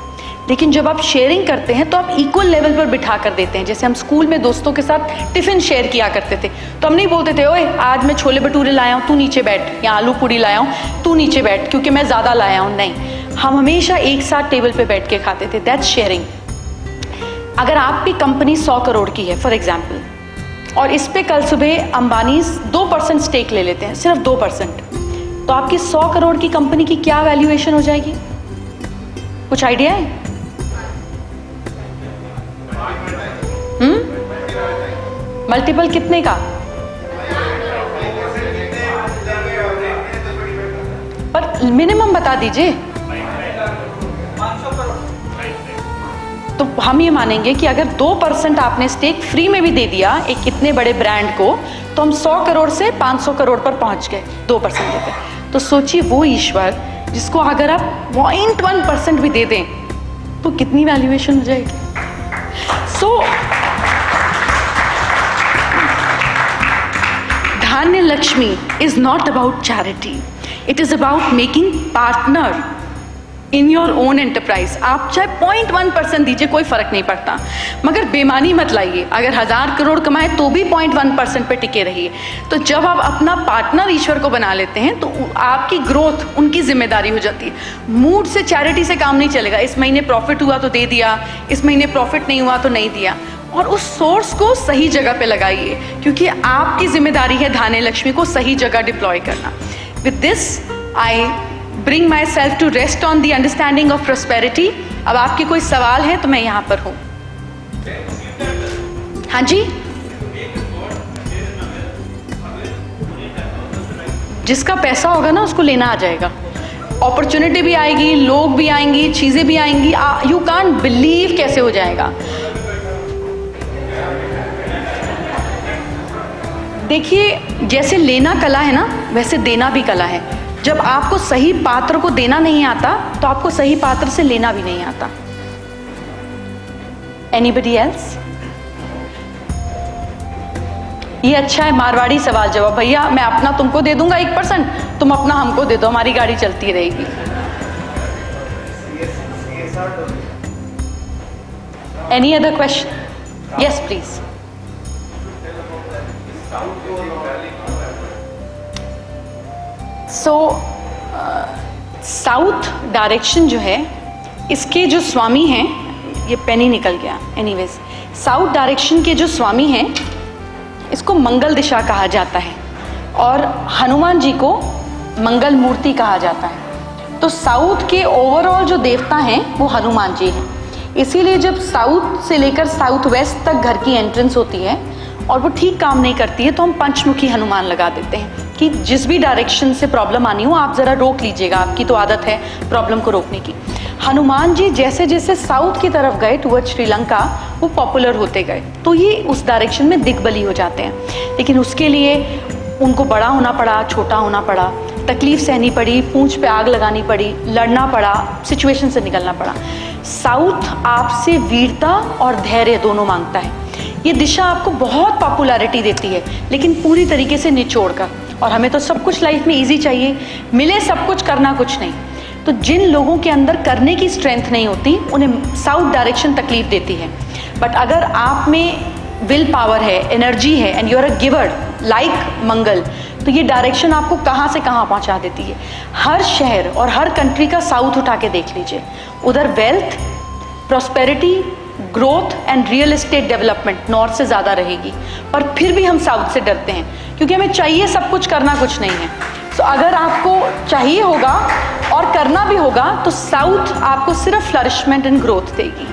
लेकिन जब आप शेयरिंग करते हैं तो आप इक्वल लेवल पर बिठा कर देते हैं। जैसे हम स्कूल में दोस्तों के साथ टिफ़िन शेयर किया करते थे, तो हम नहीं बोलते थे ओए आज मैं छोले भटूरे लाया हूँ तू नीचे बैठ, या आलू पूड़ी लाया हूँ तू नीचे बैठ क्योंकि मैं ज़्यादा लाया हूँ। नहीं, हम हमेशा एक साथ टेबल पे बैठ के खाते थे। That's sharing. अगर आपकी कंपनी 100 करोड़ की है फॉर एग्जाम्पल, और इस पे कल सुबह अंबानी 2% स्टेक ले लेते हैं, सिर्फ 2%, तो आपकी 100 करोड़ की कंपनी की क्या वैल्यूएशन हो जाएगी? कुछ आइडिया है? मल्टीपल कितने का? पर मिनिमम बता दीजिए। तो हम ये मानेंगे कि अगर 2% आपने स्टेक फ्री में भी दे दिया एक इतने बड़े ब्रांड को, तो हम 100 करोड़ से 500 करोड़ पर पहुंच गए 2% देकर। तो सोचिए वो ईश्वर जिसको अगर आप 0.1% भी दे दें तो कितनी वैल्यूएशन हो जाएगी। धान्य Lakshmi is not about charity, it is about making partner in your own enterprise. आप चाहे 0.1% दीजिए, कोई फर्क नहीं पड़ता, मगर बेमानी मत लाइए। अगर 1000 करोड़ कमाए तो भी 0.1% पे टिके रहिए। तो जब आप अपना पार्टनर ईश्वर को बना लेते हैं तो आपकी ग्रोथ उनकी जिम्मेदारी हो जाती है। मूड से, चैरिटी से काम नहीं चलेगा। इस महीने प्रॉफिट हुआ तो दे दिया, इस महीने प्रॉफिट नहीं हुआ तो नहीं दिया। और उस सोर्स को सही जगह पे लगाइए, क्योंकि आपकी जिम्मेदारी है धान्य लक्ष्मी को सही जगह डिप्लॉय करना। With this I bring myself to rest on the understanding of prosperity। अब आपके कोई सवाल है तो मैं यहाँ पर हूँ। हाँ जी, जिसका पैसा होगा ना उसको लेना आ जाएगा। अपॉर्चुनिटी भी आएगी, लोग भी आएंगी, चीजें भी आएंगी। यू कांट बिलीव कैसे हो जाएगा। देखिए, जैसे लेना कला है ना, वैसे देना भी कला है। जब आपको सही पात्र को देना नहीं आता तो आपको सही पात्र से लेना भी नहीं आता। Anybody else? ये अच्छा है मारवाड़ी सवाल जवाब। भैया मैं अपना तुमको दे दूंगा 1%, तुम अपना हमको दे दो, हमारी गाड़ी चलती रहेगी। Any other question? Yes please. South direction जो है, इसके जो स्वामी हैं, ये पेन ही निकल गया। एनीवेज, साउथ डायरेक्शन के जो स्वामी हैं इसको मंगल दिशा कहा जाता है और हनुमान जी को मंगल मूर्ति कहा जाता है। तो साउथ के ओवरऑल जो देवता हैं वो हनुमान जी हैं। इसीलिए जब साउथ से लेकर साउथ वेस्ट तक घर की एंट्रेंस होती है और वो ठीक काम नहीं करती है तो हम पंचमुखी हनुमान लगा देते हैं कि जिस भी डायरेक्शन से प्रॉब्लम आनी हो आप ज़रा रोक लीजिएगा, आपकी तो आदत है प्रॉब्लम को रोकने की। हनुमान जी जैसे जैसे साउथ की तरफ गए टुवर्ड श्रीलंका, वो पॉपुलर होते गए, तो ये उस डायरेक्शन में दिग्बली हो जाते हैं। लेकिन उसके लिए उनको बड़ा होना पड़ा, छोटा होना पड़ा, तकलीफ सहनी पड़ी, पूंछ पे आग लगानी पड़ी, लड़ना पड़ा, सिचुएशन से निकलना पड़ा। साउथ आपसे वीरता और धैर्य दोनों मांगता है। ये दिशा आपको बहुत पॉपुलैरिटी देती है, लेकिन पूरी तरीके से निचोड़ कर। और हमें तो सब कुछ लाइफ में इजी चाहिए, मिले सब कुछ, करना कुछ नहीं। तो जिन लोगों के अंदर करने की स्ट्रेंथ नहीं होती उन्हें साउथ डायरेक्शन तकलीफ देती है। बट अगर आप में विल पावर है, एनर्जी है, and you are a giver like Mangal, तो ये डायरेक्शन आपको कहाँ से कहाँ पहुँचा देती है। हर शहर और हर कंट्री का साउथ उठा के देख लीजिए, उधर wealth, prosperity, growth and real estate development north से ज़्यादा रहेगी। पर फिर भी हम साउथ से डरते हैं क्योंकि हमें चाहिए सब कुछ, करना कुछ नहीं है। तो अगर आपको चाहिए होगा और करना भी होगा तो साउथ आपको सिर्फ फ्लरिशमेंट एंड ग्रोथ देगी।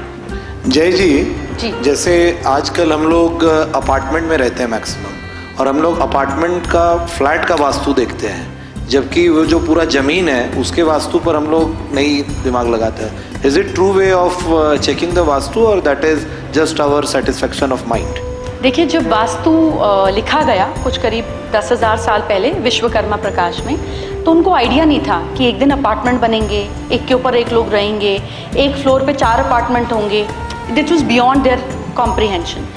जय जी, जैसे आजकल हम लोग अपार्टमेंट में रहते हैं मैक्सिमम, और हम लोग अपार्टमेंट का फ्लैट का वास्तु देखते हैं, जबकि वो जो पूरा ज़मीन है उसके वास्तु पर हम लोग नहीं दिमाग लगाते हैं। Is it true way of checking the vastu और that is just our satisfaction of mind? देखिए, जब वास्तु लिखा गया कुछ करीब 10,000 साल पहले विश्वकर्मा प्रकाश में, तो उनको आइडिया नहीं था कि एक दिन अपार्टमेंट बनेंगे, एक के ऊपर एक लोग रहेंगे, एक फ्लोर पे 4 अपार्टमेंट होंगे। It was beyond their comprehension.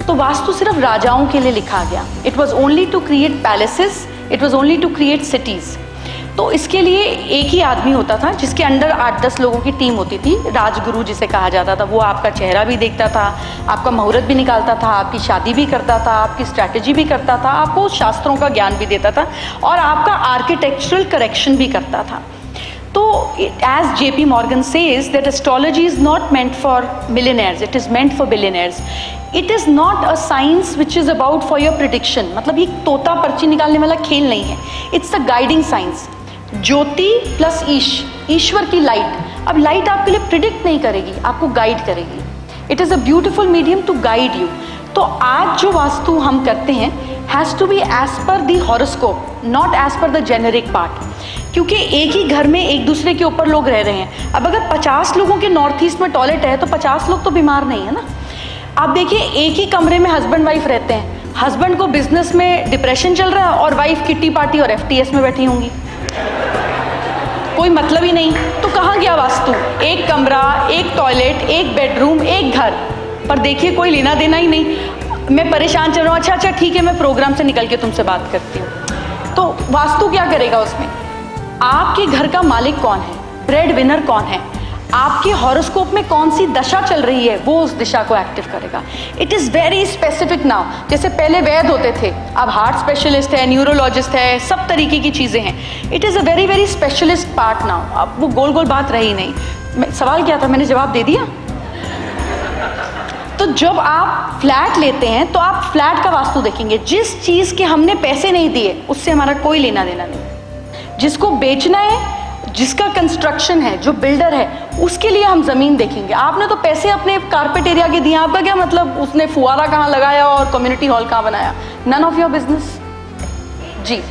तो वास्तु सिर्फ राजाओं के लिए लिखा गया। It was only to create palaces, it was only to create cities. तो इसके लिए एक ही आदमी होता था जिसके अंडर 8-10 लोगों की टीम होती थी। राजगुरु जिसे कहा जाता था, वो आपका चेहरा भी देखता था, आपका मुहूर्त भी निकालता था, आपकी शादी भी करता था, आपकी स्ट्रैटेजी भी करता था, आपको शास्त्रों का ज्ञान भी देता था और आपका आर्किटेक्चरल करेक्शन भी करता था। तो as JP Morgan says that astrology is not meant for millionaires, it is meant for billionaires. It is not a science which is about for your prediction. मतलब ये तोता पर्ची निकालने वाला खेल नहीं है। It's a guiding science. ज्योति प्लस ईश्वर की लाइट। अब लाइट आपके लिए प्रिडिक्ट नहीं करेगी, आपको गाइड करेगी। It is a beautiful medium to guide you. तो आज जो वास्तु हम करते हैं has to be as per the horoscope, not as per the generic part. क्योंकि एक ही घर में एक दूसरे के ऊपर लोग रह रहे हैं। अब अगर 50 लोगों के नॉर्थ ईस्ट में टॉयलेट है तो 50 लोग तो बीमार नहीं है ना। आप देखिए, एक ही कमरे में हस्बैंड वाइफ रहते हैं, हस्बैंड को बिजनेस में डिप्रेशन चल रहा है और वाइफ किट्टी पार्टी और FTS में बैठी होंगी, कोई मतलब ही नहीं। तो कहाँ गया वास्तु? एक कमरा, एक टॉयलेट, एक बेडरूम, एक घर, पर देखिए कोई लेना देना ही नहीं। मैं परेशान चल रहा हूँ, अच्छा ठीक है, मैं प्रोग्राम से निकल के तुमसे बात करती हूँ। तो वास्तु क्या करेगा उसमें? आपके घर का मालिक कौन है, ब्रेड विनर कौन है, आपके हॉरोस्कोप में कौन सी दशा चल रही है, वो उस दिशा को एक्टिव करेगा। It is very specific now. जैसे पहले वैद होते थे, अब हार्ट स्पेशलिस्ट है, न्यूरोलॉजिस्ट है, सब तरीके की चीज़ें हैं। It is a very very specialist part now. अब वो गोल गोल बात रही नहीं। सवाल क्या था, मैंने जवाब दे दिया। तो जब आप फ्लैट लेते हैं तो आप फ्लैट का वास्तु देखेंगे। जिस चीज़ के हमने पैसे नहीं दिए उससे हमारा कोई लेना देना नहीं। जिसको बेचना है, जिसका कंस्ट्रक्शन है, जो बिल्डर है, उसके लिए हम ज़मीन देखेंगे। आपने तो पैसे अपने कारपेट एरिया के दिए, आपका क्या मतलब उसने फुवारा कहाँ लगाया और कम्युनिटी हॉल कहाँ बनाया? None of your business. जी,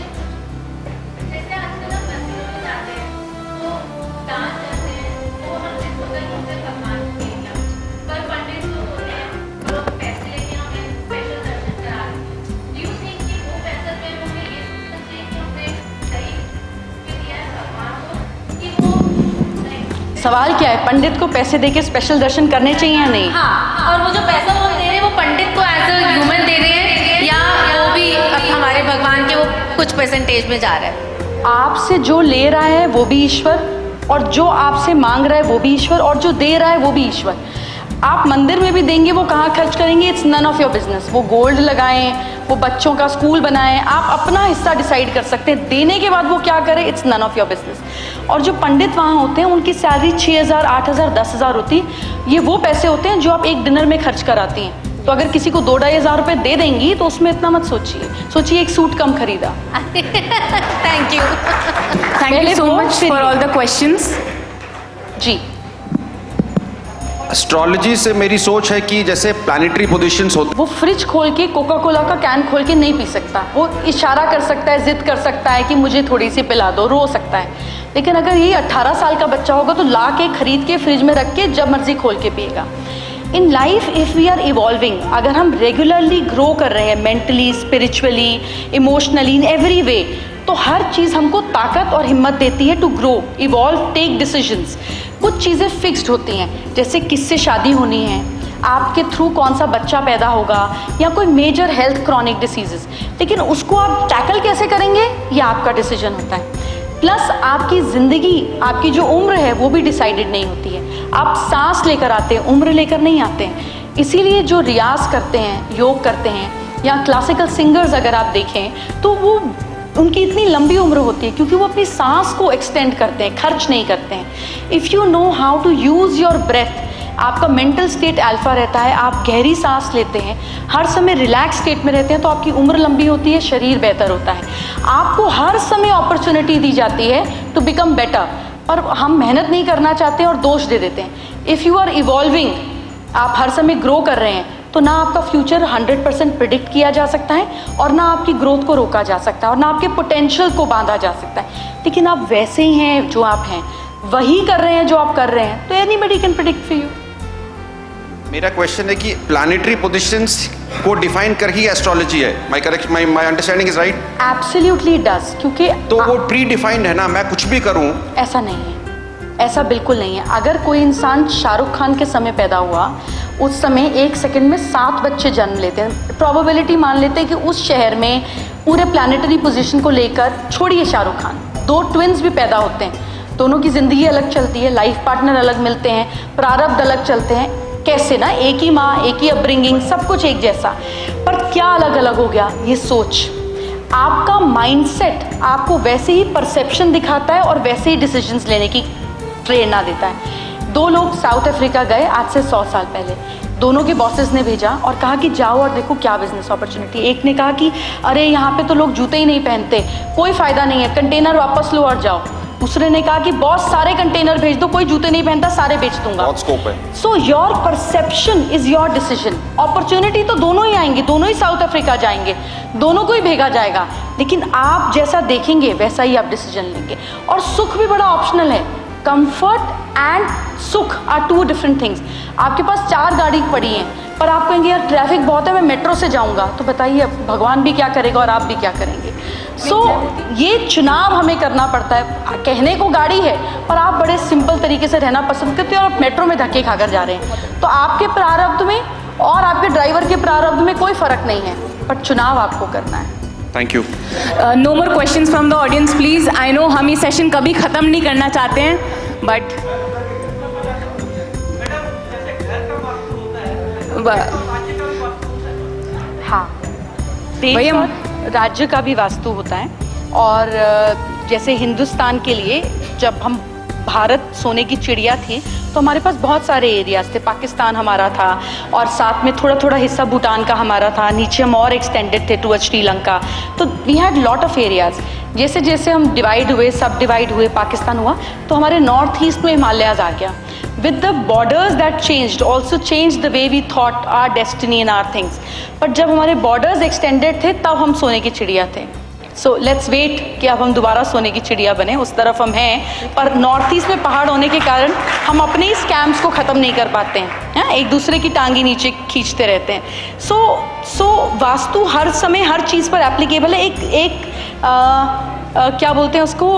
सवाल क्या है, पंडित को पैसे देके स्पेशल दर्शन करने चाहिए या नहीं? हाँ, और वो जो पैसा वो दे रहे हैं वो पंडित को एज अ ह्यूमन दे रहे हैं या वो भी अब हमारे भगवान के वो कुछ परसेंटेज में जा रहा है? आपसे जो ले रहा है वो भी ईश्वर, और जो आपसे मांग रहा है वो भी ईश्वर, और जो दे रहा है वो भी ईश्वर। आप मंदिर में भी देंगे, वो कहाँ खर्च करेंगे, it's none of your business. वो गोल्ड लगाएं, वो बच्चों का स्कूल बनाएं, आप अपना हिस्सा डिसाइड कर सकते हैं। देने के बाद वो क्या करें, it's none of your business. और जो पंडित वहाँ होते हैं उनकी सैलरी 6,000, 8,000, 10,000 होती है। ये वो पैसे होते हैं जो आप एक डिनर में खर्च कराती हैं। तो अगर किसी को 2-2,500 रुपये दे देंगी तो उसमें इतना मत सोचिए एक सूट कम खरीदा। Thank you so much for all the questions. जी, एस्ट्रोलॉजी से मेरी सोच है कि जैसे प्लैनेटरी पोजीशंस होते, वो फ्रिज खोल के कोका कोला का कैन खोल के नहीं पी सकता। वो इशारा कर सकता है, जिद कर सकता है कि मुझे थोड़ी सी पिला दो, रो सकता है। लेकिन अगर ये 18 साल का बच्चा होगा तो ला के खरीद के फ्रिज में रख के जब मर्जी खोल के पिएगा। In life if we are evolving, अगर हम रेगुलरली ग्रो कर रहे हैं mentally, spiritually, emotionally, in every way, तो हर चीज़ हमको ताकत और हिम्मत देती है to grow, evolve, take decisions. कुछ चीज़ें फिक्स्ड होती हैं, जैसे किससे शादी होनी है, आपके थ्रू कौन सा बच्चा पैदा होगा, या कोई मेजर हेल्थ क्रॉनिक डिसीजेस। लेकिन उसको आप टैकल कैसे करेंगे ये आपका डिसीजन होता है। प्लस आपकी ज़िंदगी, आपकी जो उम्र है वो भी डिसाइडेड नहीं होती है। आप सांस लेकर आते हैं, उम्र लेकर नहीं आते हैं। इसीलिए जो रियाज करते हैं, योग करते हैं, या क्लासिकल सिंगर्स अगर आप देखें तो वो उनकी इतनी लंबी उम्र होती है क्योंकि वो अपनी सांस को एक्सटेंड करते हैं, खर्च नहीं करते हैं। If you know how to use your breath, आपका मेंटल स्टेट अल्फा रहता है, आप गहरी सांस लेते हैं, हर समय रिलैक्स स्टेट में रहते हैं, तो आपकी उम्र लंबी होती है, शरीर बेहतर होता है। आपको हर समय अपॉर्चुनिटी दी जाती है टू बिकम बेटर, और हम मेहनत नहीं करना चाहते हैं और दोष दे देते हैं। इफ़ यू आर इवॉल्विंग, आप हर समय ग्रो कर रहे हैं, तो ना आपका फ्यूचर 100% प्रिडिक्ट किया जा सकता है, और ना आपकी ग्रोथ को रोका जा सकता है, और ना आपके पोटेंशियल को बांधा जा सकता है। लेकिन आप वैसे ही हैं जो आप हैं, वही कर रहे हैं जो आप कर रहे हैं, तो anybody can predict for you. मेरा क्वेश्चन है कि प्लैनेटरी पोजीशंस को डिफाइन कर ही एस्ट्रोलॉजी है। My understanding is right? Absolutely does, क्योंकि तो वो प्री डिफाइंड है ना, मैं कुछ भी करूं। ऐसा नहीं है, ऐसा बिल्कुल नहीं है। अगर कोई इंसान शाहरुख खान के समय पैदा हुआ, उस समय 1 सेकंड में 7 बच्चे जन्म लेते हैं। प्रोबेबिलिटी मान लेते हैं कि उस शहर में पूरे प्लानिटरी पोजीशन को लेकर, छोड़िए शाहरुख खान, 2 ट्विन्स भी पैदा होते हैं, दोनों की ज़िंदगी अलग चलती है, लाइफ पार्टनर अलग मिलते हैं, प्रारब्ध अलग चलते हैं, कैसे ना, एक ही माँ, एक ही अपब्रिंगिंग, सब कुछ एक जैसा, पर क्या अलग अलग हो गया? ये सोच। आपका माइंडसेट आपको वैसे ही परसेप्शन दिखाता है और वैसे ही डिसीजंस लेने की प्रेरणा देता है। 2 लोग साउथ अफ्रीका गए आज से 100 साल पहले, दोनों के बॉसेस ने भेजा और कहा कि जाओ और देखो क्या बिजनेस अपॉर्चुनिटी। एक ने कहा कि अरे यहाँ पे तो लोग जूते ही नहीं पहनते, कोई फ़ायदा नहीं है, कंटेनर वापस लो और जाओ। दूसरे ने कहा कि बॉस सारे कंटेनर भेज दो, कोई जूते नहीं पहनता, सारे बेच दूंगा। बहुत स्कोप है। So your perception is your decision. Opportunity तो दोनों ही आएंगे, दोनों ही साउथ अफ्रीका जाएंगे, दोनों को ही भेजा जाएगा, लेकिन आप जैसा देखेंगे वैसा ही आप डिसीजन लेंगे। और सुख भी बड़ा ऑप्शनल है। कंफर्ट एंड सुख आर 2 डिफरेंट थिंग्स। आपके पास 4 गाड़ी पड़ी हैं, पर आप कहेंगे यार ट्रैफिक बहुत है, मैं मेट्रो से जाऊंगा, तो बताइए भगवान भी क्या करेगा और आप भी क्या करेंगे? सो ये चुनाव हमें करना पड़ता है। कहने को गाड़ी है, पर आप बड़े सिंपल तरीके से रहना पसंद करते हो और आप मेट्रो में धक्के खाकर जा रहे हैं, तो आपके प्रारब्ध में और आपके ड्राइवर के प्रारब्ध में कोई फ़र्क नहीं है, पर चुनाव आपको करना है। Thank you. No more questions from the audience please. I know हम ये सेशन कभी ख़त्म नहीं करना चाहते हैं, बट हाँ, देश और राज्य का भी वास्तु होता है। और जैसे हिंदुस्तान के लिए जब हम भारत सोने की चिड़िया थी, तो हमारे पास बहुत सारे एरियाज थे। पाकिस्तान हमारा था और साथ में थोड़ा थोड़ा हिस्सा भूटान का हमारा था, नीचे हम और एक्सटेंडेड थे टुवर्ड्स श्रीलंका। तो we had lot of areas. जैसे जैसे हम डिवाइड हुए, सब डिवाइड हुए, पाकिस्तान हुआ, तो हमारे नॉर्थ ईस्ट में हिमालयाज आ गया। With the borders that changed also change the way we thought our destiny and our things. But जब हमारे बॉर्डर्स एक्सटेंडेड थे, तब हम सोने की चिड़िया थे। सो लेट्स वेट कि अब हम दोबारा सोने की चिड़िया बने, उस तरफ हम हैं। पर नॉर्थ ईस्ट में पहाड़ होने के कारण हम अपने ही स्कैम्स को ख़त्म नहीं कर पाते हैं, एक दूसरे की टांगी नीचे खींचते रहते हैं। सो वास्तु हर समय हर चीज़ पर एप्लीकेबल है। एक क्या बोलते हैं उसको,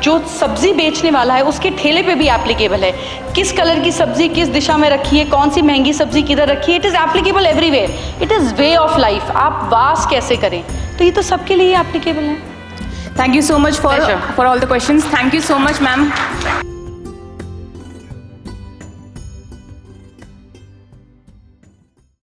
जो सब्ज़ी बेचने वाला है उसके ठेले पे भी एप्लीकेबल है। किस कलर की सब्ज़ी किस दिशा में रखी है, कौन सी महंगी सब्ज़ी किधर रखी है, it is applicable everywhere. It is way of life. आप वास कैसे करें, तो ये तो सबके लिए एप्लीकेबल है। Thank you so much for all the questions. Thank you so much ma'am.